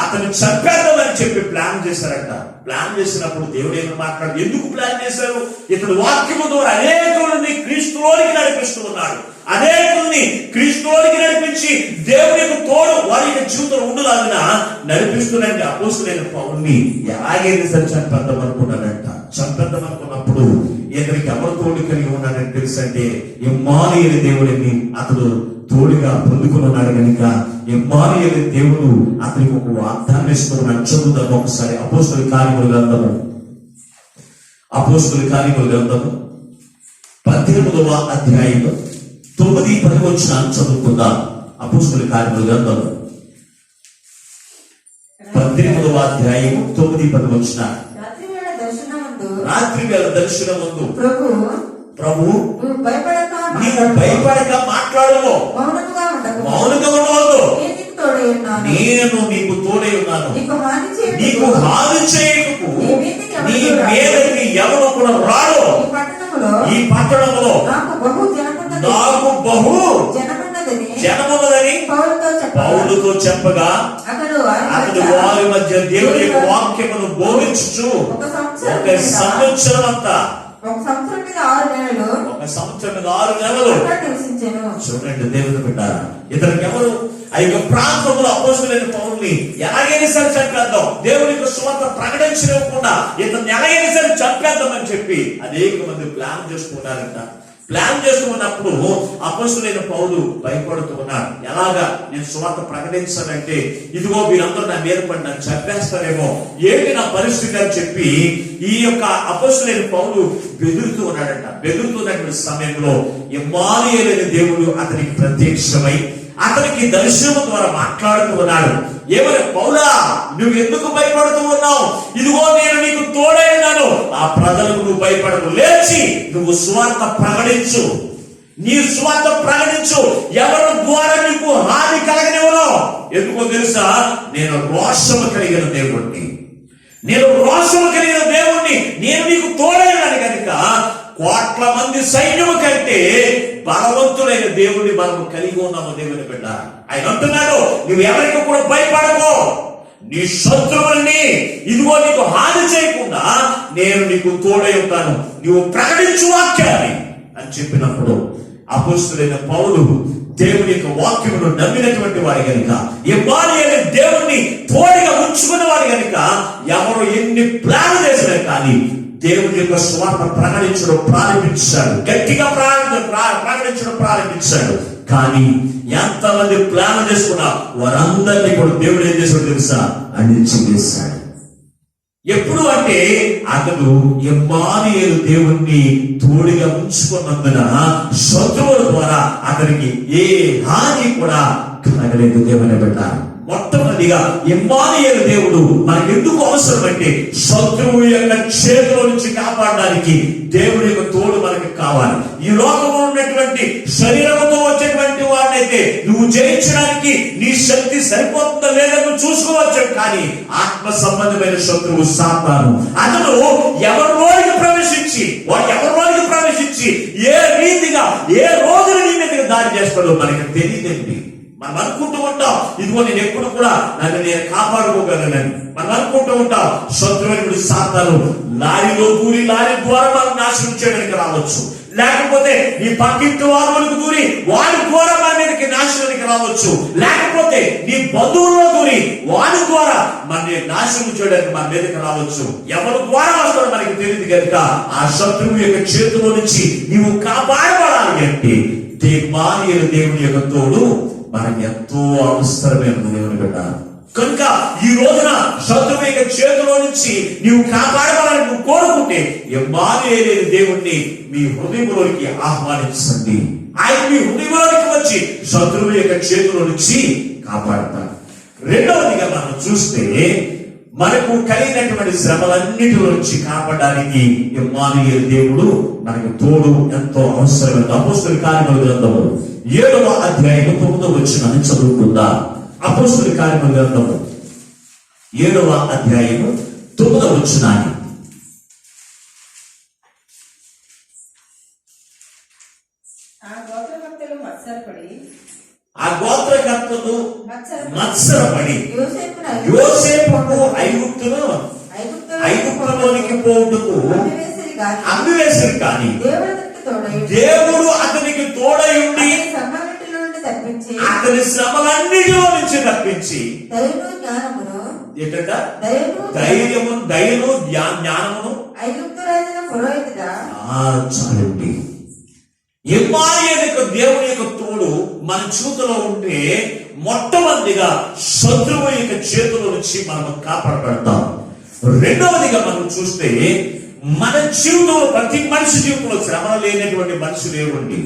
అతను చంపేద్దామని చెప్పి ప్లాన్ చేశారట. ప్లాన్ చేసినప్పుడు దేవుడు ఏమని మాట్లాడు, ఎందుకు ప్లాన్ చేశారు? ఇతడు వాక్యము ద్వారా అనేకులని క్రీస్తులోనికి నడిపిస్తూ ఉన్నాడు. అనేకుల్ని క్రీస్తులోనికి నడిపించి దేవుని యొక్క తోడు వారి యొక్క జీవితంలో ఉండాలన్న నడిపిస్తున్నట్టు అపోస్తలుడైన పౌలుని ఎలాగైనా సరే చంపేద్దాం అనుకున్నాడంట. చంపేద్దాం అనుకున్నప్పుడు ఇతనికి ఎవరు తోడు కలిగి ఉన్నాడని తెలుసంటే ఇమ్మానుయేలు దేవుడిని అతడు తోడుగా పొందుకున్నాడు కనుక ఇమ్మానుయేలు దేవుడు అతనికి ఒక వాగ్దానం ఇస్తున్నాడు. చదువుదాం ఒకసారి అపోస్తలుల కార్యముల గ్రంథము, అపోస్తలుల కార్యముల గ్రంథము 18వ అధ్యాయము 9-10 వచనాలు చదువుకుందాం. అపోస్తలుల కార్యముల గ్రంథము 18వ అధ్యాయము 9-10 వచనాలు. రాత్రి వేళ దర్శనమందు ప్రభు నీవు భయపడక మాట్లాడము, మౌనంగా ఉండవద్దు, నేను నీకు తోడై ఉన్నాను, నీకు హాని చేయకు, నీ మీదకి ఎవరు కూడా రాడు. ఈ పట్టణంలో నాకు బహు జనమున్నదని పౌలుతో చెప్పగా అతడు వారి మధ్య దేవుని యొక్క వాక్యమును బోధించుచు ఒక సంవత్సరం అంతా, ఒక సంవత్సరం మీద 6 నెలలు చూడండి. దేవుని బిడ్డారా, ఇతనికి ఎవరు ఆ యొక్క ప్రాంతంలో అపోస్తలుడైన పౌలుని ఎలాగైనా సరే చంపేద్దాం, దేవుని యొక్క సువార్త ప్రకటించకుండా ఇతన్ని ఎలాగైనా సరే చంపేద్దామని చెప్పి అనేక మంది ప్లాన్ చేసుకున్నారంట. ప్లాన్ చేసుకున్నప్పుడు అపోస్తలుడైన పౌలు భయపడుతూ ఉన్నాడు. ఎలాగా నేను సువార్త ప్రకటించానంటే ఇదిగో వీరందరూ నా మీద పడి నన్ను చంపేస్తారేమో, ఏంటి నా పరిస్థితి అని చెప్పి ఈ యొక్క అపోస్తలుడైన పౌలు బెదురుతూ ఉన్నాడంట. బెదురుతున్నటువంటి సమయంలో ఇమ్మానుయేలు అనే దేవుడు అతనికి ప్రత్యక్షమై అతనికి దర్శనం ద్వారా మాట్లాడుతూ ఉన్నాడు. ఏమని, పౌలా నువ్వు ఎందుకు భయపడుతూ ఉన్నావు? ఇదిగో నేను నీకు తోడై ఉన్నాను. ఆ ప్రజలకు నువ్వు భయపడకు, లేచి నువ్వు సువార్త ప్రకటించు, నీ సువార్త ప్రకటించు. ఎవరి ద్వారా నీకు హాని కలగనివ్వను. ఎందుకో తెలుసా, నేను రోషము కలిగిన దేవుణ్ణి, నేను రోషము కలిగిన దేవుణ్ణి, నేను నీకు తోడై ఉన్నాను కనుక కోట్ల మంది సైన్యము కంటే బలవంతుడైన దేవుణ్ణి మనము కలిగి ఉన్నాము. దేవుని బిడ్డ ఆయన అంటున్నాడు, నువ్వు ఎవరికి కూడా భయపడకు, నీ శత్రువుల్ని ఇదిగో నీకు హాని చేయకుండా నేను నీకు తోడై ఉంటాను, నువ్వు ప్రకటించు వాక్యాన్ని అని చెప్పినప్పుడు అపోస్తలుడైన పౌలు దేవుని యొక్క వాక్యమును నమ్మినటువంటి వారి కనుక, ఇమ్మానుయేలు దేవుణ్ణి తోడుగా ఉంచుకున్న వారి కనుక ఎవరు ఎన్ని ప్లాన్ చేసినా కానీ దేవుని యొక్క స్వార్థ ప్రకటించడం ప్రారంభించాడు. గట్టిగా ప్రకటించడం ప్రారంభించాడు. కానీ ఎంతమంది ప్లాన్ చేసుకున్నా వారందరినీ కూడా దేవుడు ఏం చేశాడు తెలుసా, అణిచివేశాడు. ఎప్పుడు అంటే అతడు ఇమ్మానుయేలు దేవుణ్ణి తోడుగా ఉంచుకున్నందున శత్రువుల ద్వారా అతనికి ఏ హాని కూడా కలగలేదు. దేవుని బిడ్డ, మొట్టమొదటిగా ఇమ్మానుయేలు దేవుడు మనకి ఎందుకు అవసరం అంటే శత్రువు యొక్క చేతిలో నుంచి కాపాడడానికి దేవుడి యొక్క తోడు మనకి కావాలి. ఈ లోకంలో ఉన్నటువంటి శరీరంతో వచ్చేటువంటి వాడినైతే నువ్వు జయించడానికి నీ శక్తి సరిపోతుందో లేదో చూసుకోవచ్చు. కానీ ఆత్మ సంబంధమైన శత్రువు సాతాను, అతను ఎవరిలోనికి ప్రవేశించి ఏ రీతిగా ఏ రోజున నీ మీదకి దాడి చేస్తాడో మనకి తెలియదండి. మనం అనుకుంటూ ఉంటాం ఇదిగో నేను ఎప్పుడు కూడా నన్ను నేను కాపాడుకోగలనని. మనం అనుకుంటూ ఉంటాం శత్రువుడు సాతాను లారీలో దూరి లారీ ద్వారా మనం నాశనం చేయడానికి రావచ్చు, లేకపోతే నీ పక్కింటి వారికి దూరి వాడి ద్వారా మన మీదకి నాశనానికి రావచ్చు, లేకపోతే నీ బంధువుల్లో దూరి వాడి ద్వారా మన నాశనం చేయడానికి మన మీదకి రావచ్చు. ఎవరి ద్వారా వస్తాడో మనకి తెలియదు కనుక ఆ శత్రువు యొక్క చేతిలో నుంచి నీవు కాపాడబడాలి అంటే ఇమ్మానుయేలు దేవుని యొక్క తోడు మనకి ఎంతో అవసరమైనది. దేవుని బిడ్డ కనుక ఈ రోజున శత్రువు యొక్క చేతిలో నుంచి నీవు కాపాడవాలని నువ్వు కోరుకుంటే ఇమ్మానుయేలు దేవుణ్ణి మీ హృదయంలోకి ఆహ్వానించండి. ఆయన మీ హృదయంలోకి వచ్చి శత్రువు యొక్క చేతిలో నుంచి కాపాడతాడు. రెండవదిగా మనం చూస్తే మనకు కలిగినటువంటి శ్రమలన్నిటిలో నుంచి కాపాడడానికి ఇమ్మానుయేలు దేవుడు మనకు తోడు ఎంతో అవసరమైన. అపోస్తలుల కార్యముల గ్రంథము 7వ అధ్యాయము 9వ వచనాన్ని చదువుకుందాం. అపోస్తలుల కార్యముల గ్రంథము 7వ అధ్యాయము 9వ వచనాన్ని. ఆ గోత్రకర్తలు మత్సరపడి మత్సరపడి యోసేపును యోసేపుకు ఐగుప్తులోనికి పోవుటకు అమ్మివేసిరి గాని అమ్మివేశారు కానీ దేవుడు అతనికి దేవుడు అతనికి తోడై తోడయుండి శ్రమలన్నిటిలో నుండి తప్పించి అతని శ్రమలన్నిటిలో నుంచి తప్పించి దయను జ్ఞానమును ఏంటంట దయను దయను జ్ఞానమును ఐగుప్తు రాజైన ఫరో ఎదుట చాలండి. ఇమ్మానుయేలు దేవుని యొక్క తోడు మన చేతిలో ఉంటే మొట్టమొదటిగా శత్రువు యొక్క చేతుల నుంచి మనం కాపాడబడతాం. రెండవదిగా మనం చూస్తే మన జీవితంలో ప్రతి మనిషి జీవితంలో శ్రమలు లేనటువంటి మనిషి లేవండి.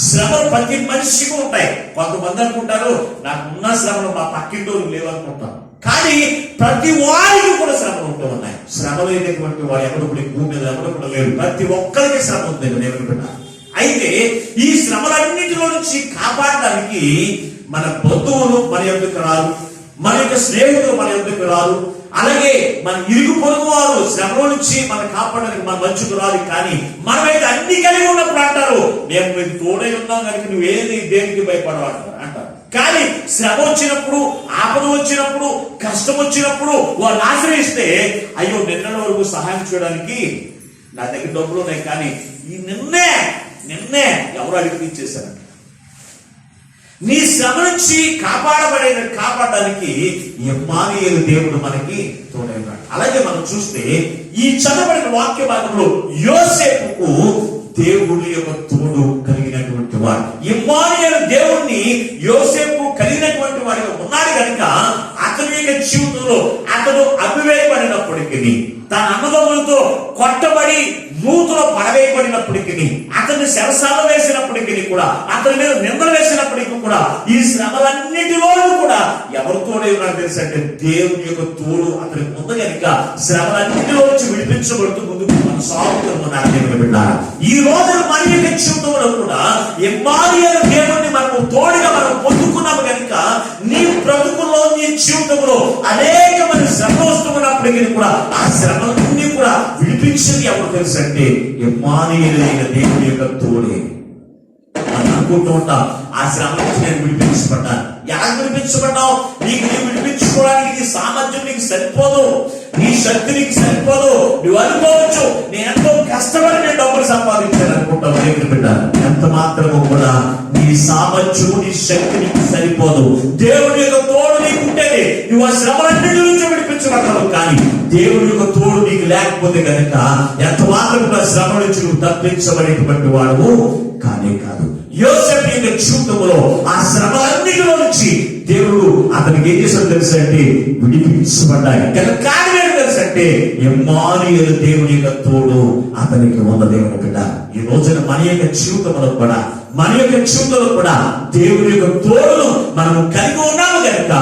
శ్రమలు ప్రతి మనిషికి ఉంటాయి. కొంతమంది అనుకుంటారు నాకు ఉన్న శ్రమలు మా పక్కింటోళ్ళు లేవనుకుంటారు. కానీ ప్రతి వారికి కూడా శ్రమలు ఉంటూ ఉన్నాయి. శ్రమ లేనటువంటి వాడు ఎవరు కూడా భూమి మీద ఎవరు కూడా లేరు. ప్రతి ఒక్కరికి శ్రమ ఉంది దేవుని బిడ్డ. అయితే ఈ శ్రమలన్నిటిలో నుంచి కాపాడడానికి మన బంధువులు మన యొద్దకు రారు, మన యొక్క స్నేహితులు మన యొద్దకు రారు, అలాగే మన ఇరుగు పొరుగు వారు శ్రమలో నుంచి మనం కాపాడడానికి మన మంచుకు రాదు. కానీ మనమైతే అన్ని కలిగి ఉన్నప్పుడు అంటారు మేము మీకు తోడై ఉన్నాం కనుక నువ్వు ఏది దేనికి భయపడవాడు అంటారు. కానీ శ్రమ వచ్చినప్పుడు, ఆపద వచ్చినప్పుడు, కష్టం వచ్చినప్పుడు వారిని ఆశ్రయిస్తే అయ్యో నిన్నటి వరకు సహాయం చేయడానికి నా దగ్గర డబ్బులు ఉన్నాయి కానీ ఈ నిన్నే ఎవరు అడిగి ఇచ్చేశారంట. నీ శ్రమ నుంచి కాపాడడానికి ఇమ్మానుయేలు దేవుడు మనకి తోడై ఉన్నాడు. అలాగే మనం చూస్తే ఈ చదవబడిన వాక్య భాగంలో యోసేపుకు దేవుడి యొక్క తోడు కలిగినటువంటి వాడు. ఇమ్మానుయేలు దేవుణ్ణి యోసేపు కలిగినటువంటి వాడిగా ఉన్నాడు కనుక అతని యొక్క జీవితంలో అతడు అభివేయబడినప్పటికీ, తన అన్నదమ్ములతో కొట్టబడి నూతులో పడవేయబడినప్పటికీ, అతన్ని శరసాల వేసినప్పటికీ కూడా, అతని మీద నిందలు వేసినప్పటికీ కూడా, ఈ శ్రమలన్నిటిలోనూ కూడా ఎవరు తోడై ఉన్నాడు తెలుసంటే దేవుని యొక్క తోడు అతనికి ఉంది కనుక శ్రమలన్నిటిలో నుంచి విడిపించబడుతూ ముందుకు కొనసాగుతున్నారు దేవుని బిడ్డ. ఈ రోజు మన యొక్క జీవితంలో కూడా ఇమ్మానుయేలు దేవుణ్ణి మనము తోడుగా మనం పొందుకున్నాము కనుక నీ బ్రతుకుల్లో, నీ జీవితంలో అనేకమైన శ్రమ వస్తున్నప్పటికీ కూడా ఆ శ్రమలన్నీ కూడా విడిపించింది ఎవరు తెలుసంటే ఇమ్మానుయేలు అయిన దేవుని యొక్క తోడే. అని అనుకుంటూ ఉంటాం ఆ శ్రమ నుంచి నేను విడిపించబడ్డాను. ఎలా విడిపించబడ్డావు? నీకు నీవు విడిపించుకోవడానికి నీ సామర్థ్యం నీకు సరిపోదు, నీ శక్తి నీకు సరిపోదు. నువ్వు అనుకోవచ్చు నేను ఎంతో కష్టపడి నేను డబ్బులు సంపాదించాను అనుకుంటావు. దేవుని బిడ్డ, ఎంత మాత్రము కూడా నీ సామర్థ్యము, నీ శక్తి నీకు సరిపోదు. దేవుని యొక్క తోడు నీకు ఉంటేనే నువ్వు ఆ శ్రమలన్నిటి నుంచి విడిపించబడతావు. కానీ దేవుని యొక్క తోడు నీకు లేకపోతే కనుక ఎంత మాత్రం కూడా శ్రమ నుంచి నువ్వు తప్పించబడేటువంటి వాడు కానే కాదు. యోసేపు యొక్క జీవితంలో ఆ శ్రమలన్నిటిలో నుంచి దేవుడు అతనికి ఏం చేశాడు తెలుసంటే విడిపించబడ్డాయి. కారణం ఏంటి తెలుసంటే ఇమ్మానుయేలు దేవుని యొక్క తోడు అతనికి ఉన్న దేవుని బిడ్డ. ఈ రోజున మన యొక్క జీవితంలో కూడా దేవుని యొక్క తోడును మనము కలిగి ఉన్నాము కనుక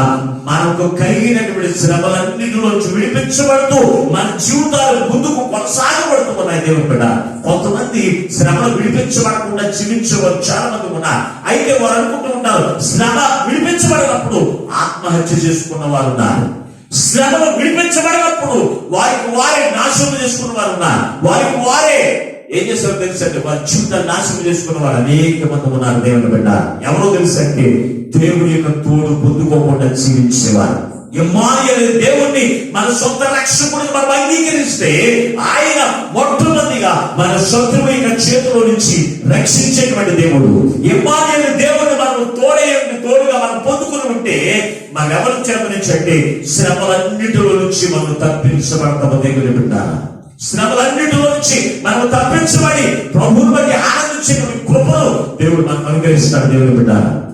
మనకు కలిగినటువంటి శ్రమలన్నిటిలోంచి విడిపించబడుతూ మన జీవితాలు ముందుకు కొనసాగబడుతున్నాయి దేవుని బిడ్డ. కొంతమంది శ్రమలు విడిపించబడకుండా జీవించవచ్చు చాలా మంది ఉన్నారు. అయితే వారు అనుకుంటూ ఉంటారు శ్రమ విడిపించబడినప్పుడు ఆత్మహత్య చేసుకున్న వారు ఉన్నారు, శ్రమలు విడిపించబడినప్పుడు వారికి వారే నాశనం చేసుకున్న వారు ఉన్నారు, వారికి వారే ఏం చేస్తారో తెలుసంటే వారి జీవితాన్ని నాశనం చేసుకున్న వారు అనేక మంది ఉన్నారు దేవుని బిడ్డ. ఎవరో తెలుసంటే దేవుని యొక్క తోడు పొందుకోకుండా జీవించేవారు. ఇమ్మానుయేలు దేవుణ్ణి మన సొంత రక్షకుడిని మనం అంగీకరిస్తే ఆయన మొట్టమొదటిగా మన శత్రువు యొక్క చేతిలో నుంచి రక్షించేటువంటి దేవుడు. ఇమ్మానుయేలు దేవుణ్ణి మనం తోడుగా మనం పొందుకుని ఉంటే మనం ఎవరు చెప్పనిచ్చంటే శ్రమలన్నిటిలో నుంచి మనం తప్పించబడతాము దేవుని బిడ్డ. శ్రమలన్నిటిలో నుంచి మనం తప్పించబడి ప్రభువుని బట్టి ఆనందించే కృపను దేవుడు మనకు అనుగ్రహిస్తాడు దేవుని బిడ్డ.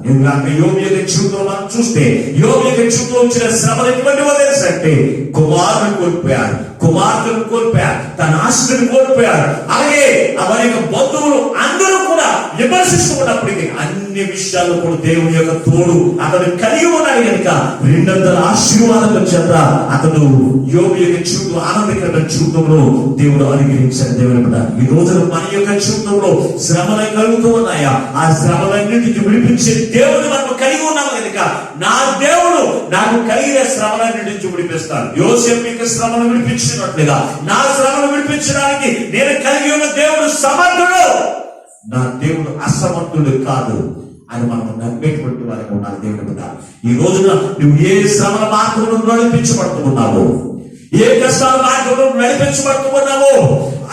ఎందుకంటే యోబు యొక్క జీవితంలో మనం చూస్తే యోబు యొక్క జీవితంలో వచ్చిన శ్రమలు ఎటువంటివో తెలుసంటే కుమారుని కోల్పోయాడు, కుమార్తెను కోల్పోయాడు, తన ఆస్తిని కోల్పోయాడు. అలాగే వారి యొక్క బంధువులు అందరూ కూడా విమర్శిస్తున్నప్పటికీ అన్ని విషయాల్లో కూడా దేవుని యొక్క తోడు అతను కలిగి ఉన్నాడు కనుక రెండంతల ఆశీర్వాదం చేత అతను యోబు యొక్క జీవితం ఆనందకరమైన జీవితంలో దేవుడు అనుగ్రహించాడు దేవుని బిడ్డ. ఈ రోజున మన యొక్క జీవితంలో శ్రమలు కలుగుతూ ఉన్నాయా? ఆ శ్రమలన్నిటికి విడిపించే దేవుడు మనం కలిగి ఉన్నాము కనుక నా దేవుడు నాకు కలిగిన శ్రమలన్నిటి నుంచి విడిపిస్తాడు. యోసేపు యొక్క శ్రమను విడిపించినట్లుగా నా శ్రమను విడిపించడానికి నేను కలిగి ఉన్న దేవుడు సమర్థుడు. నా దేవుడు అసమర్థుడు కాదు. అని మనం నమ్మేటువంటి వారికి ఉన్నారు దేవుని బిడ్డ. ఈ రోజున నువ్వు ఏ శ్రమల మార్గంలో నడిపించబడుతున్నావో, ఏ కష్టాల మార్గంలో నడిపించబడుతున్నావో,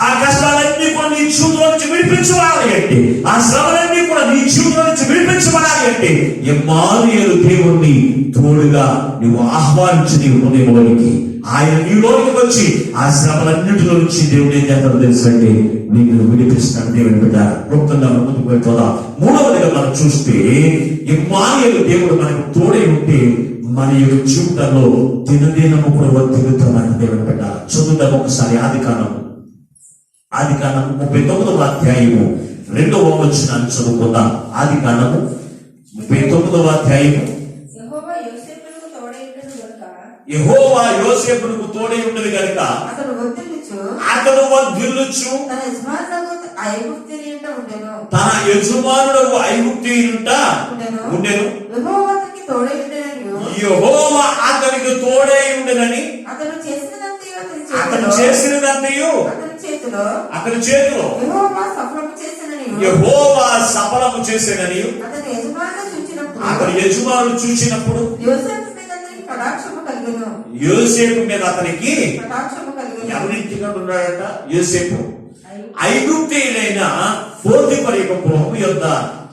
ఆ కష్టాలన్నీ కూడా నీ జీవితంలో నుంచి విడిపించబడాలి అంటే, ఆ శ్రమలన్నీ కూడా నీ జీవితంలో నుంచి విడిపించబడాలి అంటే ఇమ్మానుయేలు దేవుణ్ణి తోడుగా నువ్వు ఆహ్వానించి నీ హృదయంలోనికి ఆయన నీలోనికి వచ్చి ఆ శ్రమలన్నింటిలో నుంచి దేవుడు ఏం చేస్తాడో తెలుసండి, నీకు విడిపిస్తాడు దేవుని బిడ్డ. క్లుప్తంగా ముందుకు వెళ్ళిపోదాం. మూడవదిగా మనం చూస్తే ఇమ్మానుయేలు దేవుడు మనకు తోడై ఉంటే మన యొక్క జీవితంలో దినదినము కూడా వర్ధిల్లుతామని దేవుని బిడ్డ. చదువుదాం ఒకసారి ఆదికాండం 39వ అధ్యాయము 2వ వచనాన్ని చదువుకుందాం. ఆదికాండము 39వ అధ్యాయము. యెహోవా యోసేపునకు తోడై ఉన్నది కనుక అతడు వర్ధిల్లుచు తన యజమానుడు ఐగుప్తీయుంట ఉండెను. యెహోవా అతనికి తోడై ఉండెనని అతను చేసినదంతయు అతని చేతిలో యెహోవా సఫలము చేసినని అతని యజమానుడు చూచినప్పుడు యోసేపు మీద అతనికి ఎవరింటిగా ఉన్నాడట? యోసేపు ఐగుప్తీయులైన పోతీఫరు యొక్క గృహము యొద్ద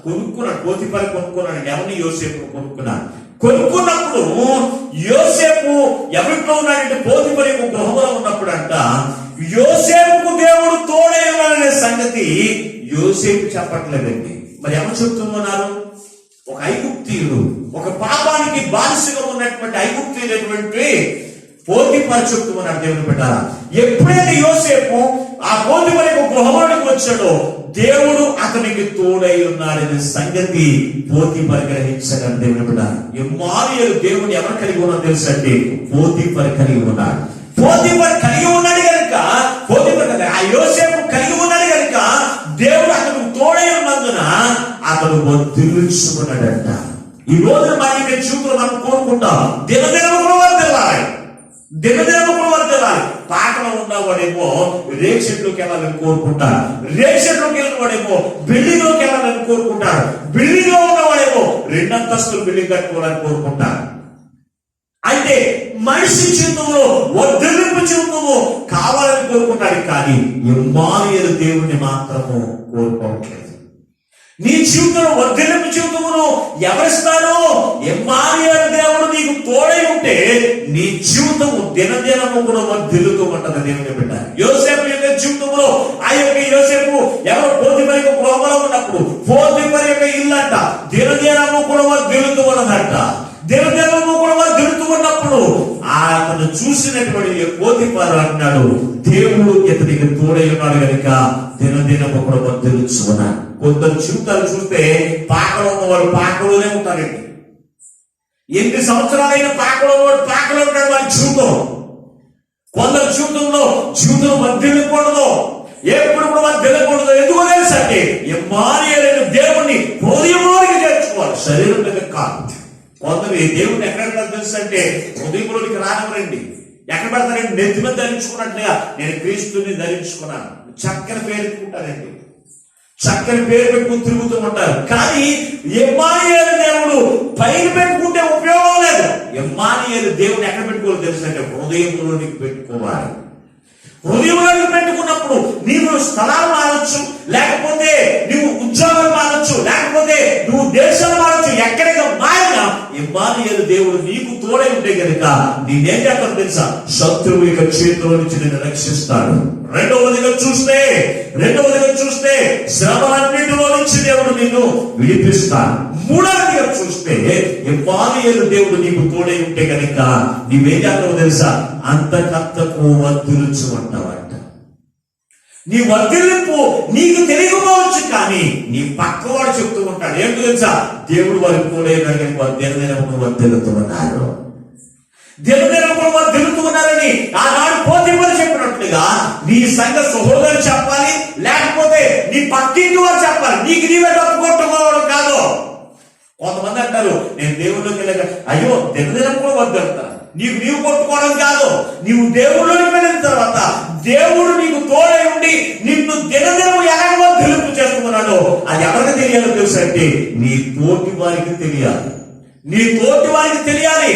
కొనుక్కున్నాడు. పోతీఫరు కొనుక్కున్నాడు. ఎవరిని? యోసేపు కొనుక్కున్నాడు. కొనుక్కున్నప్పుడు యోసేపు ఎవరితో ఉన్నాడంటే పోతీఫరు యొక్క గృహంలో ఉన్నప్పుడు అంట యోసేపుకు దేవుడు తోడై ఉన్నాడనే సంగతి యోసేపు చెప్పట్లేదండి. మరి ఎవరు చెప్తున్నారు? ఒక ఐగుప్తీయుడు, ఒక పాపానికి బానిసగా ఉన్నటువంటి ఐగుప్తీయుడైనటువంటి పోతీఫరు చెప్తున్నాడు దేవుని బిడ్డ. ఎప్పుడైతే యోసేపు ఆ పోతీఫరు యొక్క గృహంలోకి వచ్చాడో దేవుడు అతనికి తోడై ఉన్నాడనే సంగతి పోతీఫరు గ్రహించాడు దేవుని బిడ్డ. ఇమ్మానుయేలు దేవుని ఎవరు కలిగి ఉన్నాడో తెలుసండి? పోతీఫరు కలిగి ఉన్నాడు. పోతీఫరు కలిగి ఉన్నాడు కనుక ఆ యోసేపు కలిగి ఉన్నాడు కనుక దేవుడు అతను తోడై ఉన్నందున అతను వర్ధిల్లుచుకున్నాడంట. ఈ రోజు మన జీవితంలో మనం కోరుకుంటాం దినదినము కూడా వర్ధిల్లాలి, దినదినము కూడా వర్ధిల్లాలి. పాటలో ఉన్నవాడేమో రేషన్లోకి వెళ్ళాలని కోరుకుంటాడు, రేషన్లోకి వెళ్ళిన వాడేమో బిల్డింగ్లోకి వెళ్ళాలని కోరుకుంటాడు, బిల్డింగ్ లో ఉన్నవాడేమో 2 అంతస్తులు బిల్డింగ్ కట్టుకోవాలని కోరుకుంటాడు. అయితే మనిషి జీవితంలో వర్ధిల్లింపు జీవితము కావాలని కోరుకుంటాడు, కానీ ఇమ్మానుయేలు దేవుణ్ణి మాత్రము కోరుకోవట్లేదు. నీ జీవితంలో వర్ధిల్లింపు జీవితమును ఎవరిస్తారో ఇమ్మానుయేలు దేవుడు నీకు తోడై ఉంటే నీ జీవితము దినదినము కూడా వర్ధిల్లుతూ ఉంటది దేవుని బిడ్డ. యోసేపు యొక్క జీవితంలో ఆ యొక్క యోసేపు ఎవరు పోతీఫరు యొక్క గృహంలో ఉన్నప్పుడు పోతీఫరు యొక్క ఇల్లంట దినదినము కూడా వర్ధిల్లుతూ ఉన్నదంట. దినదినము కూడా వర్ధిల్లుతూ ఉన్నప్పుడు అతను చూసినటువంటి పోతీఫరు అంటున్నాడు దేవుడు ఇతనికి తోడై ఉన్నాడు కనుక దినదినము కూడా వర్ధిల్లుచు ఉన్నాడు. కొందరు జీవితాలు చూస్తే పాకలో ఉన్న వాళ్ళు పాకలోనే ఉంటారండి. ఎన్ని సంవత్సరాలైన పాకలో పాకలో ఉంటాడు వాళ్ళ జీవితం. కొందరు జీవితంలో జీవితం వర్ధిల్లకూడదు, ఎప్పుడు కూడా వర్ధిల్లకూడదు. ఎందుకు తెలుసంటే ఇమ్మానుయేలు దేవుణ్ణి హృదయంలోనికి చేర్చుకోవాలి, శరీరం మీద కాదు. కొందరు దేవుడిని ఎక్కడ తెలుసు అంటే హృదయంలోనికి రానివ్వరండి. ఎక్కడ పెడతారండి? నెత్తి మీద ధరించుకున్నట్లుగా నేను క్రీస్తుని ధరించుకున్నాను చక్కని పేరుకుంటారండి, చక్కని పేరు పెట్టుకుని తిరుగుతూ ఉంటారు. కానీ ఇమ్మానుయేలు దేవుడు పైన పెట్టుకుంటే ఉపయోగం లేదు. ఇమ్మానుయేలు దేవుడు ఎక్కడ పెట్టుకోవాలి తెలుసంటే హృదయంలోనికి పెట్టుకోవాలి. హృదయంలోకి పెట్టుకున్నప్పుడు నీవు స్థలాలు మారచ్చు, లేకపోతే నువ్వు ఉద్యోగాలు మారచ్చు, లేకపోతే నువ్వు దేశాలు మారచ్చు. ఎక్కడికి మారినా ఇమ్మానుయేలు దేవుడు నీకు తోడై ఉంటే కనుక నేనేం చేస్తాను తెలుసా? శత్రువు యొక్క చేతిలో నుంచి నేను రక్షిస్తాడు. రెండవదిగా చూస్తే శ్రమలన్నిటిలో నుంచి దేవుడు నిన్ను విడిపిస్తాడు. మూడవదిగా చూస్తే ఇమ్మానుయేలు దేవుడు నీకు తోడై ఉంటే కనుక నీవేం చేస్తావో తెలుసా? అంతకంతకు వర్ధిల్లుచు అంటావంట. నీ వర్ధిల్లింపు నీకు తెలియకపోవచ్చు, కానీ నీ పక్కవాడు చెప్తూ ఉంటాడు. ఏంటో తెలుసా? దేవుడు వారికి తోడై ఉన్నాడు కనుక దినదినము వర్ధిల్లుతూ ఉన్నారు, దినదినము వర్ధిల్లుతూ ఉన్నారని ఆనాడు పోతీఫరు చెప్పినట్లుగా నీ సంఘ సహోదరులు చెప్పాలి, లేకపోతే నీ పక్కింటి వారు చెప్పాలి. నీకు నీవే డబ్బు కొట్టుకోవడం కాదు. కొంతమంది అంటారు నేను దేవుళ్ళకి వెళ్ళాక అయ్యో దినదినం కూడా వర్ధిల్లుతాను. నీవు కొట్టుకోవడం కాదు. నీవు దేవుళ్ళకి వెళ్ళిన తర్వాత దేవుడు నీకు తోడై ఉండి నిన్ను దినదినము ఎలా వర్ధిల్లింపు చేస్తున్నాడు ఉన్నాడో అది ఎవరికి తెలియాలో తెలుసు అంటే నీ తోటి వారికి తెలియాలి. నీ తోటి వారికి తెలియాలి.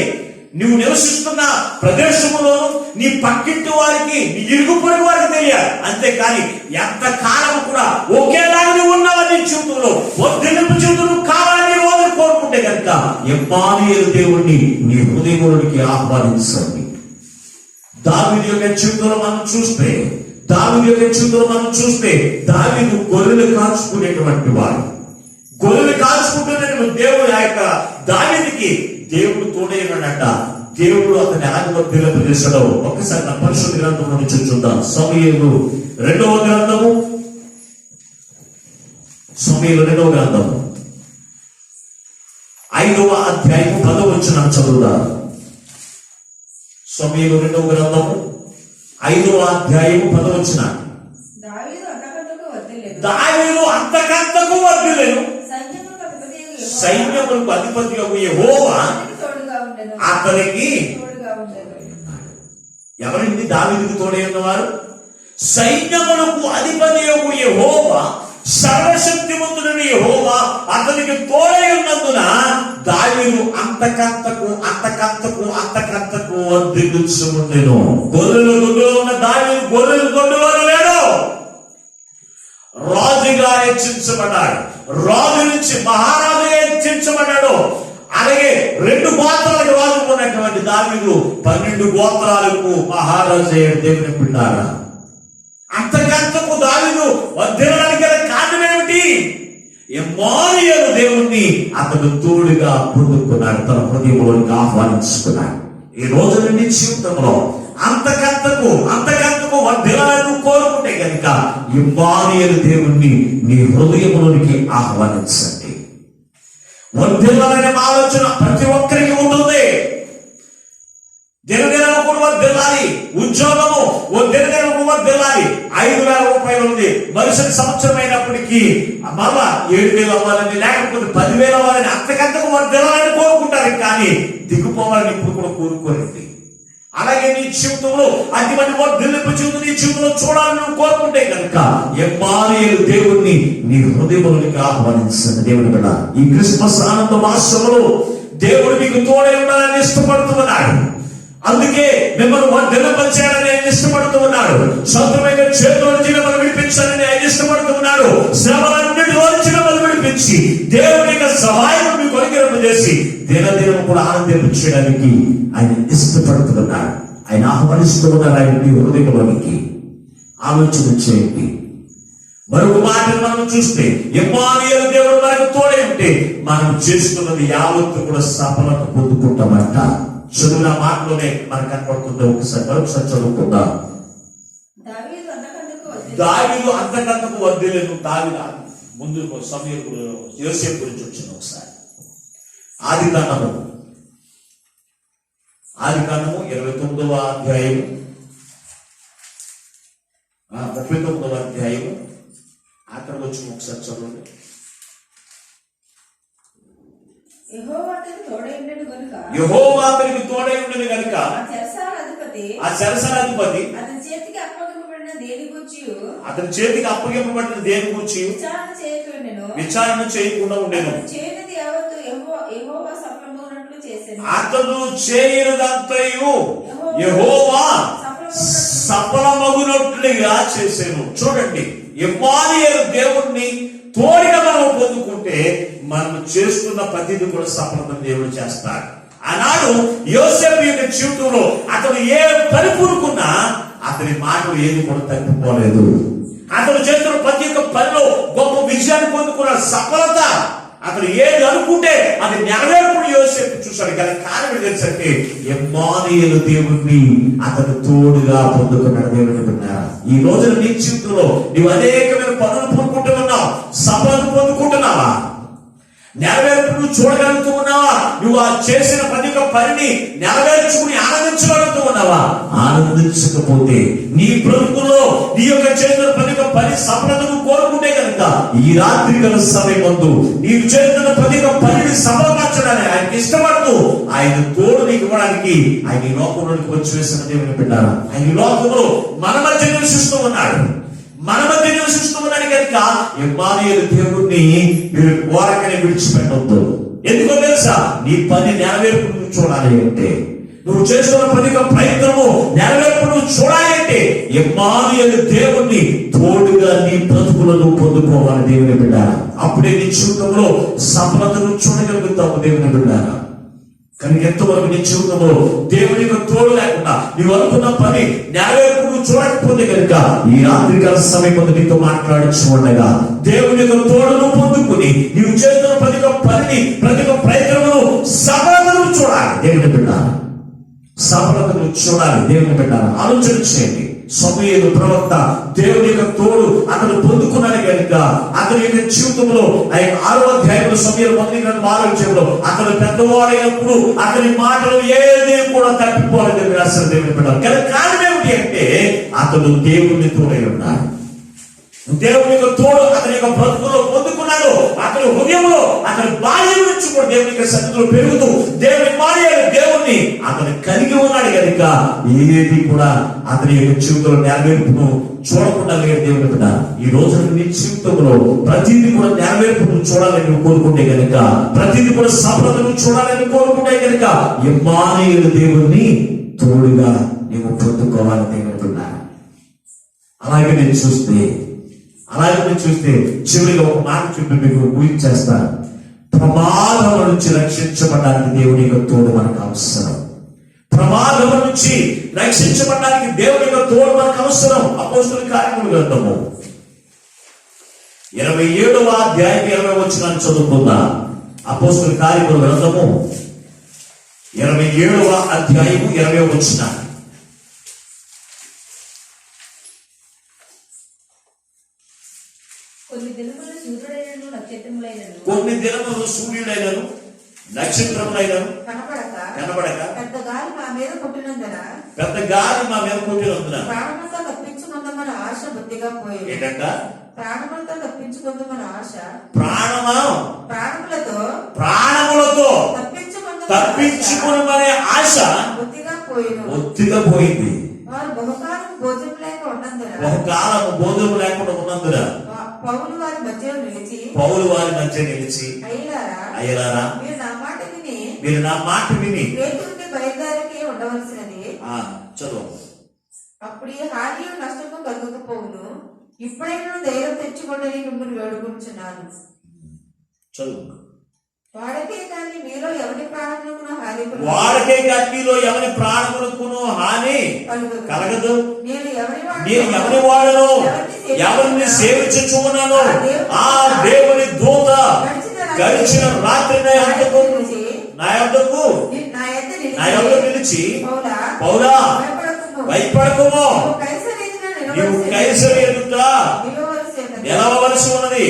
నువ్వు నివసిస్తున్న ప్రదేశంలోను నీ పక్కింటి వారికి, నీ ఇరుగు పొరుగు వారికి తెలియాలి. అంతేకాని ఎంత కాలం కూడా ఒకేలాగా నువ్వు ఉన్నావా నీ జీవితంలో వర్ధిల్లింపు జీవితం కావాలని రోజు కోరుకుంటే కనుక ఇమ్మానుయేలు దేవుణ్ణి నీ హృదయంలోనికి ఆహ్వానించండి. దావీదు యొక్క జీవితంలో మనం చూస్తే దావీదు గొర్రెలు కాచుకునేటువంటి వాడు. గొర్రెలు కాచుకుంటున్నటువంటి దేవుడు ఆ యొక్క దావీదుకి దేవుడు తోడైనాడట. దేవుడు అతని ఎలాగో తెలియజేశాడో ఒక్కసారి నా పరిశుద్ధ గ్రంథం నుంచి చూద్దాం. సమూయేలు రెండవ గ్రంథము 5వ అధ్యాయము 10వ వచనం చదువుదాం. సమూయేలు 2వ గ్రంథము 5వ అధ్యాయము 10వ వచనం. దావీదు అంతకంతకు వర్ధిల్లెను, సైన్యములకు అధిపతి యెహోవా అతనికి ఎవరండి దావీదుకు తోడై ఉన్నవారు? సైన్యములకు అధిపతి యెహోవా, సర్వశక్తిమంతుడైన యెహోవా అతనికి తోడై ఉన్నందున దావీదు అంతకంతకు వర్ధిల్లుచు ఉండెను. గొర్రెల దొడ్డులో ఉన్న దావీదు గొర్రెల దొడ్డులో లేడు. రాజుగా హెచ్చించబడ్డాడు. రాజు నుంచి మహారాజుగా హెచ్చించబడ్డాడు. అలాగే 2 గోత్రాలకు రాజు ఉన్నటువంటి దావీదు 12 గోత్రాలకు మహారాజు అయ్యాడు. దేవుని బిడ్డలారా, అంతకంతకు దావీదు వర్ధిల్లడానికి గల కారణం ఏమిటి? ఇమ్మానుయేలు దేవుణ్ణి అతడు తోడుగా పొందుకున్నాడు, తన హృదయంలోనికి ఆహ్వానించుకున్నాడు. ఈ రోజు నీ జీవితంలో అంతకంతకు వర్ధిల్లాలని కోరుకుంటే కనుక ఇమ్మానుయేలు దేవుణ్ణి నీ హృదయంలోనికి ఆహ్వానించండి. వర్ధిల్లాలనే ఆలోచన ప్రతి ఒక్కరికి ఉంటుంది. దినదినం కూడా వర్ధిల్లాలి. ఉద్యోగము దినదినం వర్ధిల్లాలి. 5,000 రూపాయలు ఉంది, మరుసటి సంవత్సరం అయినప్పటికీ మళ్ళా 7,000 అవ్వాలని, లేకపోతే 10,000 అవ్వాలని, అంతకంతకు వర్ధిల్లాలని కోరుకుంటారు. కానీ దిగుపోవాలని ఇప్పుడు కూడా కోరుకోరండి. అలాగే నీ జీవితంలో అటువంటి వర్ధిల్లింపు జీవితం నీ జీవితంలో చూడాలని నువ్వు కోరుకుంటే కనుక ఇమ్మానుయేలు దేవుణ్ణి నీ హృదయంలోనికి ఆహ్వానించండి. దేవుని బిడ్డ, ఈ క్రిస్మస్ ఆనంద మాసంలో దేవుడు మీకు తోడై ఉండాలని ఇష్టపడుతున్నాడు. అందుకే మిమ్మల్ని వర్ధిల్లింపచేయాలని ఆయన ఇష్టపడుతూ ఉన్నాడు. శత్రువైన చేతుల నుంచి మిమ్మల్ని విడిపించాలని ఆయన ఇష్టపడుతూ ఉన్నాడు. శ్రమలన్నిటిలో నుంచి మిమ్మల్ని విడిపించి దేవుని యొక్క సహాయం మీకు అనుగ్రహింపజేసి దినదినం కూడా ఆనందించడానికి ఆయన ఇష్టపడుతున్నాడు. ఆయన ఆహ్వానిస్తూ ఉన్నారు. ఆయన మీ హృదయంలోనికి ఆలోచన చేయండి. మరొక మాటను మనం చూస్తే ఇమ్మానుయేలు దేవుడు మనకు తోడై ఉంటే మనం చేస్తున్నది యావత్తు కూడా సఫలత పొందుకుంటామంట. చదువున మాటలోనే మనకు కనపడుతుంది. మరొకసారి చదువుకుందాం. దావీదు అంతకంతకు వర్ధిల్లెను. దావీదు ముందు సమూయేలు యోసేపు గురించి వచ్చింది. ఒకసారి ఆదికాండము 29వ అధ్యాయం 39వ అధ్యాయం అక్కడ వచ్చి ఒకసారి చదవండి. యెహోవా అతనికి తోడై ఉండెను గనుక ఆ చెరసాల అధిపతి అతని చేతికి అప్పగింపబడిన దేని గూర్చి విచారణ చేయకుండా ఉండెను. అతడు చేయనిదంతయు యెహోవా సఫలమగునట్లుగా చేశాను. చూడండి, ఇమ్మానుయేలు దేవుణ్ణి తోడిగా మనం పొందుకుంటే మనం చేస్తున్న ప్రతిదీ కూడా సఫలత దేవుడు చేస్తాడు. ఆనాడు యోసేపు యొక్క జీవితంలో అతను ఏ పని పూనుకున్నా అతని మాటలు ఏది కూడా తప్పిపోలేదు. అతను చేస్తున్న ప్రతి ఒక్క పనిలో గొప్ప విజయాన్ని పొందుకున్న సఫలత, అతను ఏది అనుకుంటే అది నెరవేర్పుడు యోసేపు చూశాడు. కానీ కారణం ఏంటంటే ఇమ్మానుయేలు దేవుణ్ణి అతను తోడుగా పొందుకున్నాడు. దేవుని విన్నారా, ఈ రోజున నీ జీవితంలో నువ్వు అనేకమైన పనులు పొందుకుంటూ ఉన్నావు. సఫలత పొందుకుంటున్నావా? నెరవేర్పును చూడగలుగుతూ ఉన్నావా? నువ్వు ఆ చేసిన ప్రతి ఒక్క పనిని నెరవేర్చుకుని ఆనందించగలుగుతూ ఉన్నావా? ఆనందించకపోతే నీ బ్రతుకులో నీ యొక్క చేసిన ప్రతి ఒక్క పని సఫలతను కోరుకుంటే కనుక ఈ రాత్రి గల సమయం ముందు నీవు చేస్తున్న ప్రతి ఒక్క పనిని సఫలపరచడానికి ఆయనకి ఇష్టపడుతూ ఆయన తోడు నీకు ఇవ్వడానికి ఆయన ఈ లోకంలోకి వచ్చి వేసిన దేవుని బిడ్డారా, ఆయన ఈ లోకంలో మన మధ్య నివసిస్తూ ఉన్నాడు. మన మధ్య నివసిస్తూ ఉన్నాడు కనుక ఇమ్మానుయేలు దేవుణ్ణి మీరు కోరకనే విడిచిపెట్టొద్దు. ఎందుకో తెలుసా? నీ పని నెరవేర్పు నువ్వు చూడాలి అంటే, నువ్వు చేస్తున్న ప్రతి ఒక్క ప్రయత్నము నెరవేర్పు నువ్వు చూడాలి అంటే ఇమ్మానుయేలు దేవుణ్ణి తోడుగా నీ బ్రతుకులను పొందుకోవాలి దేవుని బిడ్డ. అప్పుడే నీ జీవితంలో సఫలతను చూడగలుగుతావు దేవుని బిడ్డ. కానీ ఎంతవరకు నీ జీవితంలో దేవునికి తోడు లేకుండా నీవు అనుకున్న పని నెరవేర్పు నువ్వు చూడకపోతే కనుక ఈ రాత్రికాల సమయం నీతో మాట్లాడుచు ఉండగా దేవుని యొక్క తోడును పొందుకుని నీవు చేస్తున్న ప్రతి ఒక్క పనిని ప్రతి ఒక్క ప్రయత్నమును సఫలతను చూడాలి దేవుని బిడ్డ. సఫలతను చూడాలి దేవుని బిడ్డ. ఆలోచన చేయండి. సమూయేలు ప్రవక్త దేవుని యొక్క తోడు అతను పొందుకున్నాడు కనుక అతని యొక్క జీవితంలో 6వ అధ్యాయంలో సమూయేలు 1:6 అతను పెద్దవాడైనప్పుడు అతని మాటలు ఏది కూడా తప్పిపోలేదు రాసిన దేవుని బిడ్డ. కానీ కారణం ఏమిటి అంటే అతను దేవుని తోడై ఉన్నాడు. దేవుని యొక్క తోడు అతని యొక్క బ్రతుకులో పొందుకున్నాడు. అతని హృదయంలో అతని బాల్యం నుంచి కూడా దేవుని యొక్క సన్నిధిలో పెరుగుతూ దేవుణ్ణి అతను కలిగి ఉన్నాడు కనుక ఏది కూడా అతని యొక్క జీవితంలో నెరవేర్పును చూడకుండా లేడు దేవుని బిడ్డ. ఈ రోజు నీ జీవితంలో ప్రతిదీ కూడా నెరవేర్పును చూడాలని కోరుకుంటే కనుక, ప్రతిదీ కూడా సఫలతను చూడాలని కోరుకుంటే కనుక ఇమ్మానుయేలు దేవుణ్ణి తోడుగా నీవు పొందుకోవాలి దేవుని బిడ్డ. అలాగే నేను చూస్తే చివరిగా ఒక మాట చెప్పి మీకు ఊహించేస్తాను. ప్రమాదం నుంచి రక్షించబడడానికి దేవుని యొక్క తోడు మనకు అవసరం. ప్రమాదం నుంచి రక్షించబడడానికి దేవుని యొక్క తోడు మనకు అవసరం. అపోస్తలుల కార్యముల గ్రంథము 27వ అధ్యాయం 20వ వచనాన్ని చదువుకుందాం. అపోస్తలుల కార్యముల గ్రంథము 27వ అధ్యాయము 20వ వచనం. కొన్ని దినములు సూర్యుడైనను నక్షత్రములైనను కనబడక పెద్ద గాలి మా మీద కొట్టినందున ప్రాణములతో తప్పించుకుందామన్న ఆశ బుద్ధిగా పోయింది. ఏంటంట? ప్రాణములతో తప్పించుకుందామన్న ఆశ ప్రాణములతో తప్పించుకునే ఆశ బుద్ధిగా పోయింది. వారు బహుకాలం భోజనం లేకుండా ఉన్నందున పౌలు వారి మధ్య నిలిచి అయ్యలారా మీరు నా మాట విని పేతురుకి బయలుదేరికి ఉండవలసినది. చదువు. అప్పుడు ఈ హాని నష్టము కలగకపోవును. ఇప్పుడైనా ధైర్యం తెచ్చుకోండి మిమ్మల్ని వేడుకుంటున్నాను. చదువు. వాడకే కానీ మీలో ఎవరి ప్రాణములకు హాని కలగదు. నేను ఎవరి వాడను, ఎవరిని సేవించుచున్నాను. ఆ దేవుని దూత గడిచిన రాత్రి నా యొద్దకు నిలిచి పౌలా భయపడకుము, నీవు కైసరు ఎదుట నిలవవలసి ఉన్నది.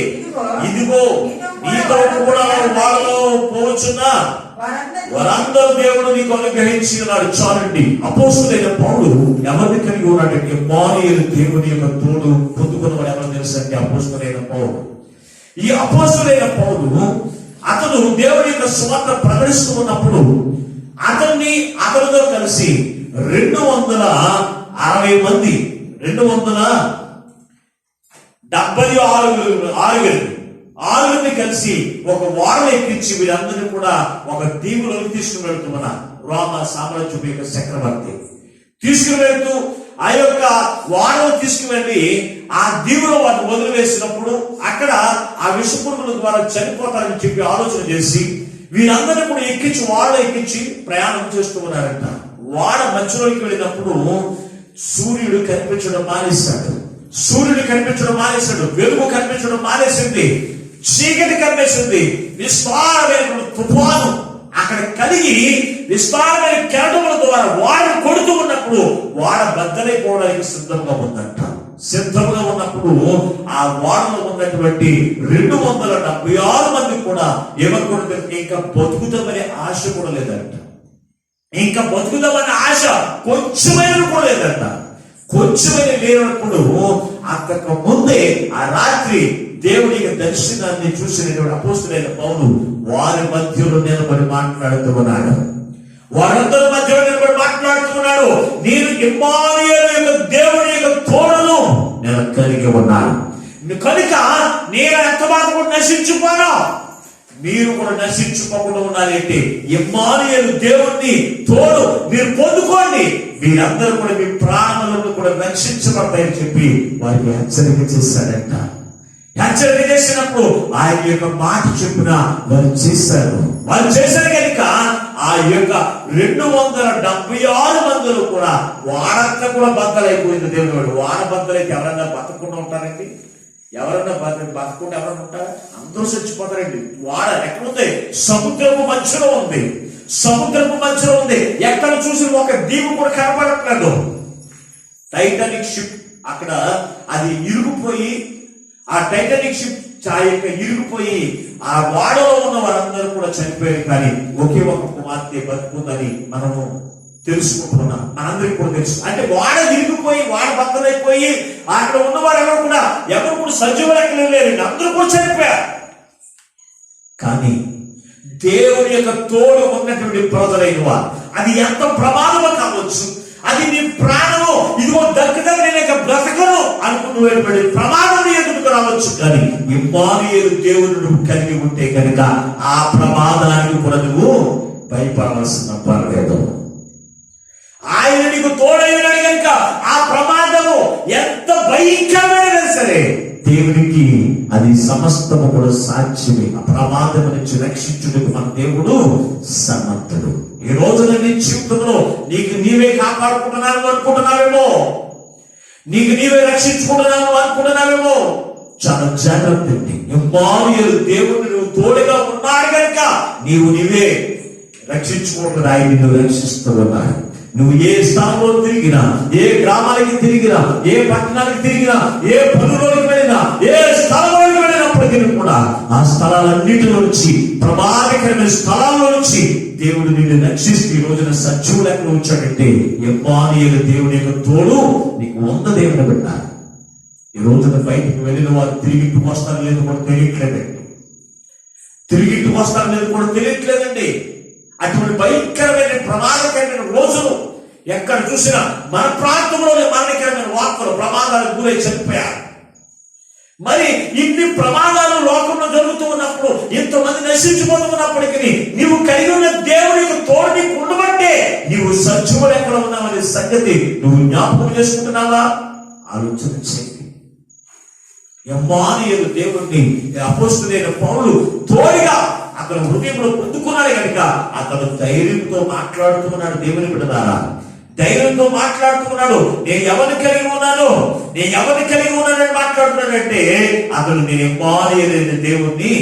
ఇదిగో నీతో కూడా వాళ్ళలో పోవచ్చున్న వారందరూ దేవుడు నీకు అనుగ్రహించి ఉన్నాడు. చాలండి. అపోస్తలుడైన పౌలు ఎవరిని కలిగి ఉన్నాడంటే ఇమ్మానుయేలు దేవుని యొక్క తోడు పొందుకున్నవాడు ఎవరు తెలుసు అంటే అపోస్తలుడైన పౌలు. ఈ అపోస్తలుడైన పౌలు అతను దేవుని యొక్క సువార్త ప్రకటిస్తూ ఉన్నప్పుడు అతనితో కలిసి 260 మంది 276 కలిసి ఒక వారం ఎక్కించి వీరందరినీ కూడా ఒక దీవులోకి తీసుకుని వెళ్తున్న రోమ సామ్రాజ్యం యొక్క చక్రవర్తి తీసుకుని వెళ్తూ ఆ యొక్క వారం తీసుకువెళ్ళి ఆ దీవులో వారిని వదిలివేసినప్పుడు అక్కడ ఆ విషపురుగుల ద్వారా చనిపోతారని చెప్పి ఆలోచన చేసి వీరందరినీ కూడా ఎక్కించి ప్రయాణం చేస్తూ ఉన్నారంట. వాడ మధ్యలోకి వెళ్ళినప్పుడు సూర్యుడు కనిపించడం మానేశాడు. వెలుగు కనిపించడం మానేసింది. చీకటి కనిపిస్తుంది. విస్తారమైన తుఫాను అక్కడ కలిగి విస్తారమైన కెరటముల ద్వారా వాడను కొడుతూ ఉన్నప్పుడు వాడ బద్దలైపోవడానికి సిద్ధంగా ఉన్నప్పుడు ఆ వాడలో ఉన్నటువంటి 276 మంది కూడా ఏమనుకుంటే ఇంకా బతుకుతామనే ఆశ కూడా లేదంట. ఇంకా బతుకుతామనే ఆశ కొంచెమైన కూడా లేదంట. కొంచెమైన లేనప్పుడు అంతకు ముందే ఆ రాత్రి దేవుని దర్శనాన్ని చూసినటువంటి అపోస్తలుడైన పౌలు వారి మధ్యలో నిలబడి మాట్లాడుతూ ఉన్నాడు. వారందరి మధ్యలో నిలబడి మాట్లాడుతూ ఉన్నాడు. నేను ఇమ్మానుయేలు యొక్క దేవుని యొక్క తోడును నేను ఆయన కలిగి ఉన్నాడు. కనుక నేను ఎంత మాత్రం నశించుకోను, మీరు కూడా నశించుకోకుండా ఉండాలి అంటే ఇమ్మానుయేలు దేవుణ్ణి తోడు మీరు పొందుకోండి, మీరందరూ కూడా మీ ప్రాణములను కూడా రక్షించబడతాయని చెప్పి వారికి హెచ్చరిక చేశాడంట. హెచ్చరిక చేసినప్పుడు ఆయన యొక్క మాట చెప్పిన వారు చేశారు. వారు చేశారు కనుక ఆ యొక్క 276 మందిలో కూడా వారంతా కూడా బద్దలైపోయింది. దేవుని వాడు వార బద్దలైతే ఎవరన్నా బతకుండా ఉంటారండి? ఎవరన్నా బతకుండా ఎవరన్నా ఉంటారా? అందరూ చచ్చిపోతారండి. వాడ ఎక్కడుంది? సముద్రపు మధ్యలో ఉంది. సముద్రపు మధ్యలో ఉంది. ఎక్కడ చూసి ఒక దీపు కూడా కనపడట్లేదు. టైటానిక్ షిప్ అక్కడ అది ఇరుగుపోయి, ఆ టైటానిక్ షిప్ ఇరిగిపోయి ఆ వాడలో ఉన్న వారందరూ కూడా చనిపోయారు. కానీ ఒకే ఒక కుమార్తె బతుకుందని మనము తెలుసుకుంటున్నాం. మనందరికి కూడా తెలుసు. అంటే వాడ ఇరిగిపోయి వాడ బద్దలైపోయి అక్కడ ఉన్నవారు ఎవరు కూడా సజీవులు ఎక్కడ లేరండి, అందరూ కూడా చనిపోయారు. కానీ దేవుని యొక్క తోడు ఉన్నటువంటి ప్రజలైన వారు, అది ఎంత ప్రమాదమో కావచ్చు, అది నీ ప్రాణము ఇదిగో దక్కదని నేను బ్రతకను అనుకున్నటువంటి ప్రమాదం ఎదుర్కొ రావచ్చు. కానీ ఇమ్మానుయేలు దేవుడు నువ్వు కలిగి ఉంటే కనుక ఆ ప్రమాదానికి కూడా నువ్వు భయపడవలసిన పర్లేదు. ఆయన నీకు తోడైనాడు కనుక ఆ ప్రమాదము ఎంత భయంకరమైనది సరే దేవునికి అది సమస్తము కూడా సాధ్యమే. ఆ ప్రమాదం నుంచి రక్షించుటకు మన దేవుడు సమర్థుడు. ఈ రోజున నీ జీవితంలో నీకు నీవే కాపాడుకుంటున్నాను అనుకుంటున్నావేమో, నీకు నీవే రక్షించుకుంటున్నాను అనుకుంటున్నావేమో, చాలా జాగ్రత్త. ఇమ్మానుయేలు దేవుడు నువ్వు తోడుగా ఉన్నాడు కనుక నీవే రక్షించుకుంటున్నా, ఆయన నువ్వు రక్షిస్తూ ఉన్నాడు. నువ్వు ఏ స్థలంలో తిరిగినా, ఏ గ్రామాలకి తిరిగినా, ఏ పట్టణానికి తిరిగినా, ఏ పనులోకి వెళ్ళినా, ఏ స్థలంలోకి వెళ్ళినప్పటికీ కూడా ఆ స్థలాలన్నిటిలో నుంచి, ప్రమాదకరమైన స్థలాల్లో నుంచి దేవుడు నిన్ను రక్షిస్తూ ఈ రోజున సజీవులు ఎక్కడ ఉంచాడంటే ఇమ్మానుయేలు దేవుని యొక్క తోడు నీకు ఉన్న దేవుని పెట్టాలి. ఈ రోజున బయటకు వెళ్ళిన వారు తిరిగిట్టు వస్తారో లేదు కూడా తెలియట్లేదండి. తిరిగిట్టు వస్తారో లేదు కూడా తెలియట్లేదండి. అటువంటి భయంకరమైన ప్రమాదకరమైన రోజులు ఎక్కడ చూసినా మన ప్రాంతంలోనే మరణకరమైన వార్తలు, ప్రమాదాలకు గురై చనిపోయారు. మరి ఇన్ని ప్రమాదాలు లోకంలో జరుగుతూ ఉన్నప్పుడు, ఎంతోమంది నశించిపోతున్నప్పటికీ నీవు కలిగి ఉన్న దేవునికి తోడు నీకు ఉండబట్టే నీవు సజీవుడు ఎక్కడ ఉన్నావనే సంగతి నువ్వు జ్ఞాపకం చేసుకుంటున్నావా? ఆలోచన చేయండి. ఇమ్మానుయేలు దేవుణ్ణి అపోస్తలుడైన పౌలు తోడుగా అతను హృదయంలో పొందుకున్నాడు కనుక అతను ధైర్యంతో మాట్లాడుతున్నాడు. దేవుని బిడ్డలారా, ధైర్యంతో మాట్లాడుతున్నాడు. నేను ఎవరిని కలిగి ఉన్నాను, నేను ఎవరిని కలిగి ఉన్నానని మాట్లాడుతున్నాడంటే అతను నేను ఇమ్మానుయేలు దేవుణ్ణి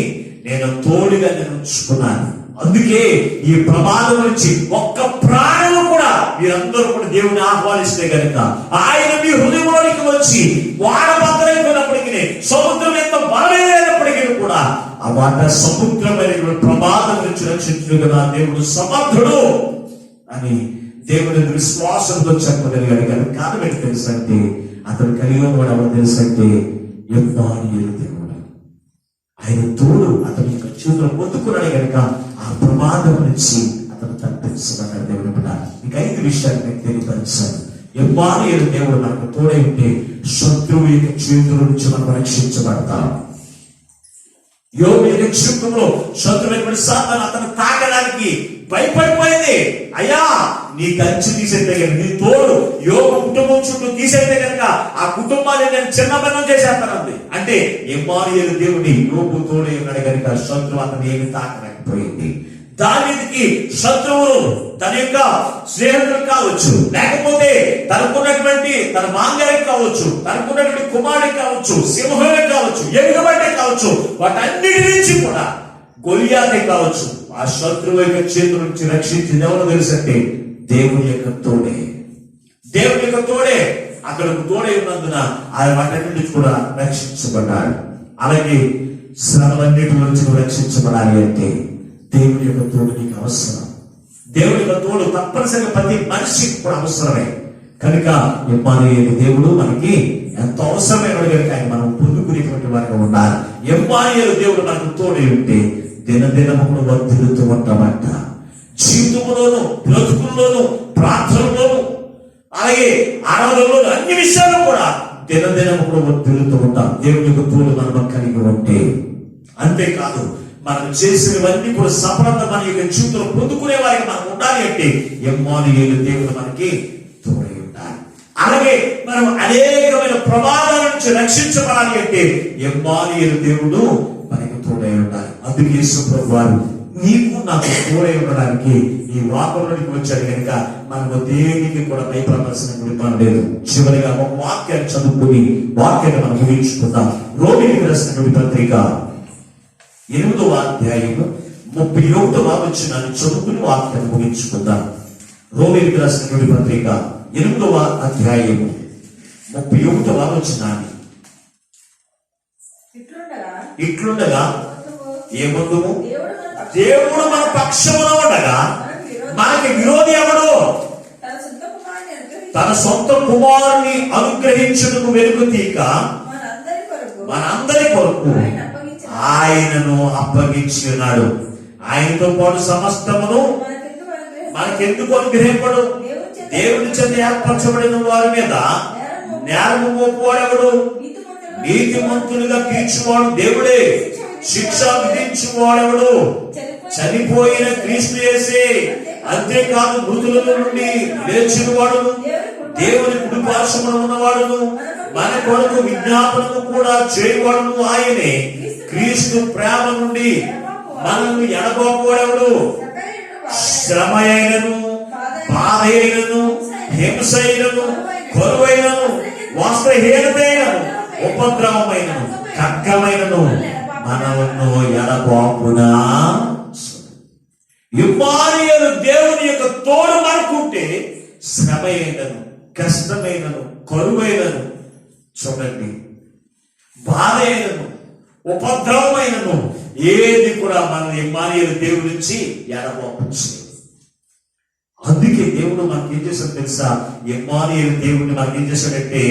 నేను తోడుగా నేను ఉంచుకున్నాను. అందుకే ఈ ప్రమాదం నుంచి ఒక్క ప్రాణం కూడా మీరందరూ కూడా దేవుని ఆహ్వానిస్తే కనుక ఆయన మీ హృదయంలోనికి వచ్చి వాడ బద్దలైపోయినప్పటికీ, సముద్రం ఎంత బలమైనప్పటికీ కూడా ఆ వాట సముద్రమైన ప్రమాదం నుంచి రక్షించు కదా దేవుడు సమర్థుడు అని దేవుని విశ్వాసంతో చెప్పగలిగాడు. కానీ కారణం ఏంటి తెలుసంటే అతను కలిగిన వాడు ఎవరు తెలుసంటే ఇమ్మానుయేలు దేవుడు. ఆయన తోడు అతని యొక్క జీవితంలో పొందుకున్నాడు కనుక ఆ ప్రమాదం నుంచి అతను తప్పించబడ్డాడు. దేవుని బిడ్డ, మీకు 5 విషయాలు మీకు తెలియపరిచాను. ఇమ్మానుయేలు దేవుడు మనకు తోడై ఉంటే శత్రువు యొక్క చేతుల నుంచి మనం రక్షించబడతాం. యోబు యొక్క జీవితంలో శత్రువైన సాతాను అతను తాకడానికి భయపడిపోయింది. అయ్యా నీ కంచి తీసేస్తే కనుక, నీ తోడు యోబు కుటుంబం చుట్టూ తీసేస్తే కనుక ఆ కుటుంబాన్ని నేను చిన్నబన్నం చేసేస్తానంది. అంటే ఇమ్మానుయేలు దేవుని యోబు తోడే ఉన్నాడు కనుక శత్రువు అతను ఏమి తాకలేకపోయింది. దావీదుకి శత్రువులు తన యొక్క స్నేహితులు కావచ్చు, లేకపోతే తనకున్నటువంటి తన మాంగరికి కావచ్చు, తనకున్నటువంటి కుమారుడికి కావచ్చు, సింహుడికి కావచ్చు, ఎలుగుబంటి కావచ్చు, వాటన్నిటి నుంచి కూడా గొలియాతే కావచ్చు, ఆ శత్రువు యొక్క చేతుల నుంచి రక్షించింది ఎవరో తెలుసంటే దేవుని యొక్క తోడే. దేవుని యొక్క తోడే అతనికి తోడే ఉన్నందున ఆయన వాటన్నిటి నుంచి కూడా రక్షించబడ్డాడు. అలాగే శ్రమలన్నిటి నుంచి రక్షించబడాలి అంటే దేవుని యొక్క తోడు నీకు అవసరం. దేవుని యొక్క తోడు తప్పనిసరిగా ప్రతి మనిషికి కూడా అవసరమే. కనుక ఇమ్మానుయేలు దేవుడు మనకి ఎంతో అవసరమైన కనుక ఆయన మనం పొందుకునేటువంటి వారిగా ఉండాలి. ఇమ్మానుయేలు దేవుడు మనకు తోడే ఉంటే దినదినము కూడా వర్ధిల్లుతూ ఉంటామంట. జీవితంలోను, బ్రతుకుల్లోను, ప్రార్థనలోను, అలాగే ఆరాధనలోను, అన్ని విషయాల్లో కూడా దినదినము కూడా వర్ధిల్లుతూ ఉంటాం. దేవుని యొక్క తోడు మనం కలిగి ఉంటే. అంతేకాదు మనం చేసినవన్నీ కూడా సఫలత మన యొక్క జీవితంలో పొందుకునే వారికి మనం ఉండాలి అంటే ఇమ్మానుయేలు దేవుడు మనకి తోడై ఉండాలి. అలాగే మనం అనేకమైన ప్రమాదాల నుంచి రక్షించబడాలి అంటే ఇమ్మానుయేలు దేవుడు మనకి తోడై ఉండాలి. అందుకే యేసు ప్రభువు వారు నీకు నాకు తోడై ఉండడానికి ఈ వాక్యంలోకి వచ్చాడు కనుక మనకు దేనికి కూడా భయపడాల్సిన పని లేదు. చివరిగా ఒక వాక్యాన్ని చదువుకుని వాక్యాన్ని మనం ముగించుకుందాం. రోమీయులకు రాసినటువంటి పత్రిక 8వ అధ్యాయము 31వ వచనాన్ని చదువుకుని వాక్యాన్ని ముగించుకుందాం. రోమీయులకు రాసినటువంటి పత్రిక 8వ అధ్యాయము 31వ వచనాన్ని ఇట్లుండగా ఏమందుము దేవుడు మన పక్షములో ఉండగా మనకి విరోధి ఎవడు? తన సొంత కుమారుని అనుగ్రహించుటకు వెలుగు తీక మనందరి కొరకు ఆయనను అప్పగించి ఉన్నాడు. ఆయనతో పాటు సమస్తమును మనకెందుకు అనుగ్రహింపడు? దేవుని చేత ఏర్పరచబడిన వారి మీద నేరము మోపువాడెవడు? నీతిమంతులుగా తీర్చువాడు దేవుడే. శిక్ష విధించువాడెవడు? చనిపోయిన క్రీస్తు యేసే. అంతేకాదు మృతుల నుండి లేచిన వాడును దేవుని కుడి పార్శ్వమున ఉన్నవాడును మన కొరకు విజ్ఞాపనము కూడా చేయవాడును ఆయనే. క్రీస్తు ప్రేమ నుండి మనల్ని ఎడబాపువాడెవడు? శ్రమ అయినను, బాధ అయినను, హింస అయినను, కరువైనను, వస్త్రహీనతైనను, ఉపద్రవమైనను, ఖడ్గమైనను మనలను ఎడబాపునా. ఇమ్మానుయేలు దేవుని యొక్క తోడు మనకుంటే శ్రమ అయినను, కష్టమైనను, కరువైనను, చూడండి, బాధ అయినను, ఉపద్రవమైనను ఏది కూడా మన ఇమ్మానుయేలు దేవుడి నుంచి ఎడబాపచ్చు. అందుకే దేవుడు మనకి ఏం చేశాడు తెలుసా? ఇమ్మానుయేలు దేవుడిని మనకి ఏం చేశాడంటే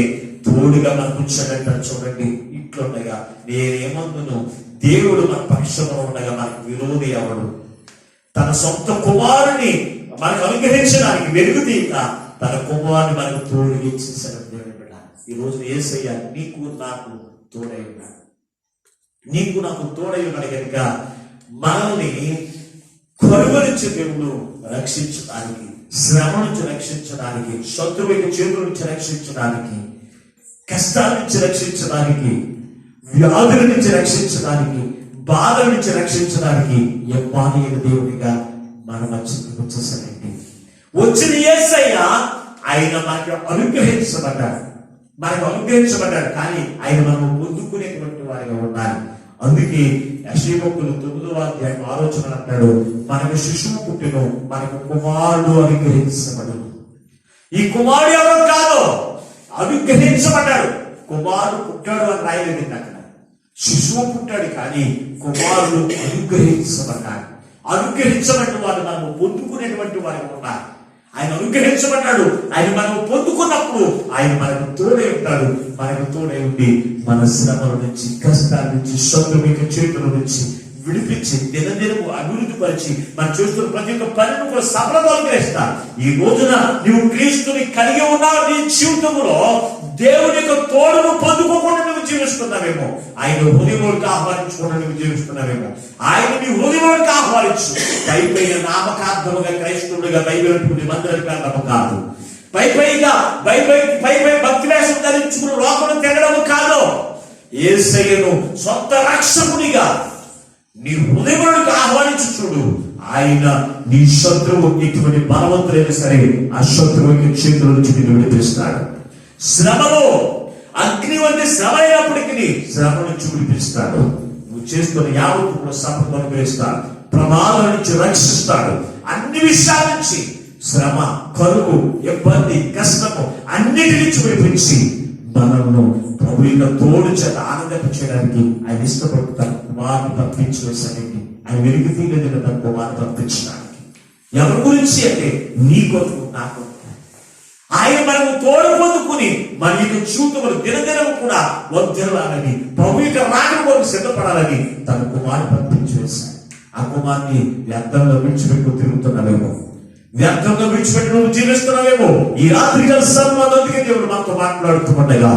తోడుగా మనకు ఉంచాడంట. చూడండి, ఇట్లుండగా నేనేమందును దేవుడు మన పక్షంలో ఉండగా మనకు విరోధి ఎవడు? తన సొంత కుమారుని మనకు అనుగ్రహించడానికి వెలుగు తీక తన కుమారుని మనకు తోడుగా ఇచ్చేసాడు. ఈ రోజు యేసయ్య నీకు నాకు తోడై ఉన్నాడు. నీకు నాకు తోడై ఉన్నాడు కనుక మనల్ని కరువు నుంచి దేవుడు రక్షించడానికి, శ్రమ నుంచి రక్షించడానికి, శత్రువు చేతుల నుంచి రక్షించడానికి, కష్టాల నుంచి రక్షించడానికి, వ్యాధుల నుంచి రక్షించడానికి, బాధల నుంచి రక్షించడానికి ఇమ్మానుయేలు దేవుడిగా మన మధ్యకి వచ్చేసాడండి. వచ్చిన యేసయ్య ఆయన మనకు అనుగ్రహించబడ్డాడు. కానీ ఆయన మనం పొందుకునేటువంటి వారిగా ఉండాలి. అందుకే యెషయా 9వ అధ్యాయం ఆలోచన అంటాడు, మనకు శిశువు పుట్టెను, మనకు కుమారుడు అనుగ్రహించబడు. ఈ కుమారుడు ఎవరు కాదు, అనుగ్రహించబడ్డాడు. కుమారుడు పుట్టాడు అని రాయలేదు అక్కడ. శిశువు పుట్టాడు కానీ కుమారుడు అనుగ్రహించబడ్డాడు. అనుగ్రహించబడిన వారు మనము పొందుకునేటువంటి వారు ఉన్నారు. ఆయన అనుగ్రహించబడ్డాడు. ఆయన మనం పొందుకున్నప్పుడు ఆయన మనకు తోడై ఉంటాడు. మనకు తోడై ఉండి మన శ్రమల నుంచి, కష్టాల నుంచి, శత్రువు చేతుల నుంచి విడిపించి దినదినము అభివృద్ధి పరిచి మనం చేస్తున్న ప్రతి ఒక్క పనిని కూడా సఫలత అనుగ్రహిస్తారు. ఈ రోజున నువ్వు క్రీస్తుని కలిగి ఉన్నావు. నీ జీవితంలో దేవుని యొక్క తోడును పొందుకోకుండా నువ్వు జీవిస్తున్నావేమో, ఆయన హృదయంలోకి ఆహ్వానించకుండా నువ్వు జీవిస్తున్నావేమో. ఆయన నీ హృదయంలోకి ఆహ్వానించు. పైపైన నామకార్థముగా క్రైస్తవుడిగా బైబిల్ మందిరానికి వెళ్ళడం కాదు, పై భక్తి వేషం ధరించుకుని లోపల తిరగడం కాదు. యేసయ్యను సొంత రక్షకునిగా నీ హృదయంలోకి ఆహ్వానించు చూడు. ఆయన నీ శత్రువు ఎటువంటి బలవంతులైనా సరే ఆ శత్రువుకి చేతుల నుంచి నిన్ను విడిపిస్తాడు. శ్రమలో అగ్ని వంటి శ్రమ అయినప్పటికీ శ్రమ నుంచి విడిపిస్తాడు. నువ్వు చేస్తున్న యావత్తు కూడా సఫలం అనుగ్రహిస్తాడు. ప్రమాదాల నుంచి రక్షిస్తాడు. అన్ని విషయాల నుంచి, శ్రమ, కరువు, ఇబ్బంది, కష్టము అన్నిటి నుంచి విడిపించి మనల్ని ప్రభు యొక్క తోడు చేత ఆనందించడానికి ఆయన ఇష్టపడతాడు. కుమారుని పంపించలేసరికి ఆయన వెలుగు తీయలేదు కదా కుమారుని పంపించడానికి. ఎవరి గురించి అంటే నీ కొరకు, నా కొరకు. ఆయన మనము తోడు పొందుకుని మన యొక్క జీవితంలో దినదినము కూడా వర్ధిల్లాలని, ప్రభు యొక్క రాకడ కొరకు సిద్ధపడాలని తన కుమారుని పంపించేశాడు. ఆ కుమారుని వ్యర్థంలో విడిచిపెట్టుకు తిరుగుతున్నావేమో, వ్యర్థంగా విడిచిపెట్టి నువ్వు జీవిస్తున్నావేమో. ఈ రాత్రికాల సమయంలో దేవుడు మనతో మాట్లాడుతుండగా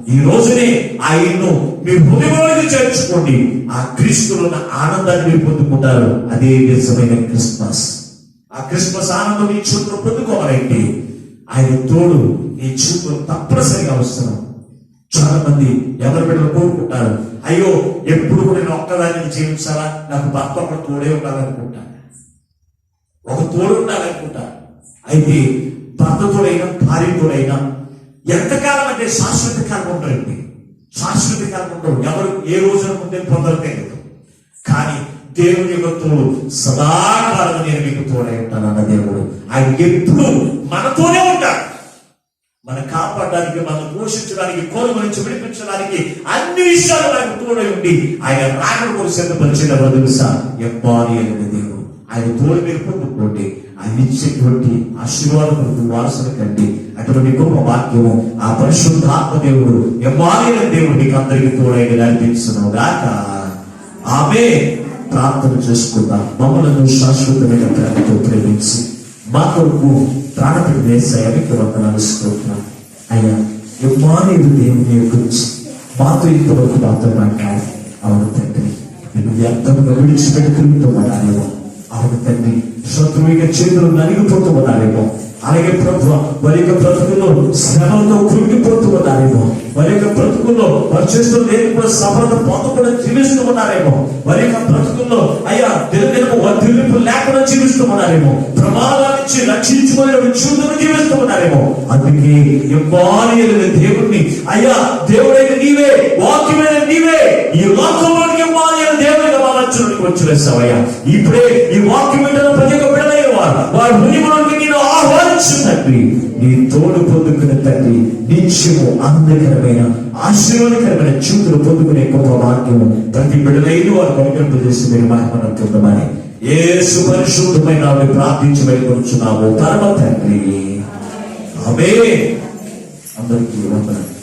ఈ రోజునే ఆయన్ను మీ హృదయంలోకి చేర్చుకోండి. ఆ క్రీస్తులో ఉన్న ఆనందాన్ని మీరు పొందుకుంటారు. అదే నిజమైన క్రిస్మస్. ఆ క్రిస్మస్ ఆనందం నీ జీవితంలో పొందుకోవాలంటే ఆయన తోడు నీ జీవితంలో తప్పనిసరిగా అవసరం. చాలా మంది ఎవరి బిడ్డలు కోరుకుంటారు, అయ్యో ఎప్పుడు కూడా నేను ఒక్కదాన్ని జీవించాలా, నాకు భర్త ఒక తోడే ఉండాలనుకుంటాను, ఒక తోడు ఉండాలనుకుంటాను. అయితే భర్త తోడైనా భార్య తోడైనా ఎంతకాలం అంటే శాశ్వత కాలం ఉంటారండి. శాశ్వత కాలం ఉండవు. ఎవరు ఏ రోజున ముందే పొందరు తెలియదు. కానీ దేవుని యొక్క తోడు సదాకాలం నేను మీకు తోడై ఉంటాను అన్న దేవుడు. ఆయన ఎప్పుడు మనతోనే ఉంటాడు. మనం కాపాడడానికి, మనం పోషించడానికి, కోరిక నుంచి విడిపించడానికి అన్ని విషయాలు మనకు తోడై ఉండి ఆయన రాకడ కొరకు సిద్ధపరిచిన తెలుసా ఎమ్మానుయేలు అనే దేవుడు. ఆయన తోడు మీరు పొందుకోండి. ఆయన ఇచ్చేటువంటి ఆశీర్వాదం వారసులు కండి. అటువంటి గొప్ప వాక్యము ఆ పరిశుద్ధాత్మ దేవుడు ఎమ్మానుయేలు అనే దేవుడు మీకు అందరికీ తోడై నడిపించును గాక. ఆమేన్. ప్రార్థన చేసుకుందాం. మమ్మల్ని శాశ్వతమైన ప్రేమతో ప్రేమించి మా కొరకు ప్రాణపడి వేసాయానికి వందనాలు స్తోత్రం. అయ్యా ఎమ్మానుయేలు దేవుని గురించి మాతో ఇంతవరకు మాతో మాట్లాడి అవును తండ్రి, నేను వ్యర్థంగా విడిచిపెట్టుకుంటూ ఉన్నానేమో. అవును తండ్రి, శత్రువుగా చేతులు నలిగిపోతూ ఉన్నారేమో. అలాగే ప్రభు వారి యొక్క బ్రతుకుల్లో శ్రమంతో కృంగిపోతూ ఉన్నారేమో. వారి యొక్క బ్రతుకుల్లో వారు చేస్తూ నేను కూడా సఫలత పొందకుండా జీవిస్తూ ఉన్నారేమో. వారి యొక్క బ్రతుకుల్లో అయ్యా దినదినము వర్ధిల్లింపు లేకుండా జీవిస్తూ ఉన్నారేమో. ప్రమాదాల నుంచి రక్షించుకునే జీవితం జీవిస్తూ ఉన్నారేమో. అందుకే ఎమ్మానుయేలు అనే దేవుడిని, అయ్యా దేవుడైన నీవే, వాక్యమైన నీవే ఈ లోకంలోనికి ఎమ్మానుయేలు దేవుడిగా మా మధ్యలోకి వచ్చి వేస్తావయ్యా. ఇప్పుడే ఈ వాక్యం వింటున్న ప్రతి ఒక్క బిడ్డలైన వారి హృదయంలోకి నేను ఆహ్వానించు తండ్రి. నీ తోడు పొందుకునే తండ్రి, నిత్యము ఆనందకరమైన ఆశీర్వాదకరమైన జీవితాలు పొందుకునే గొప్ప వాక్యము ప్రతి బిడ్డలైన వారు పరికల్పజేసి మీరు మహిమను పొందమని యేసు పరిశుద్ధమైన నామములో ప్రార్థించి వేడుకొనుచున్నాము పరమ తండ్రి. ఆమేన్. అందరికీ వందనాలు.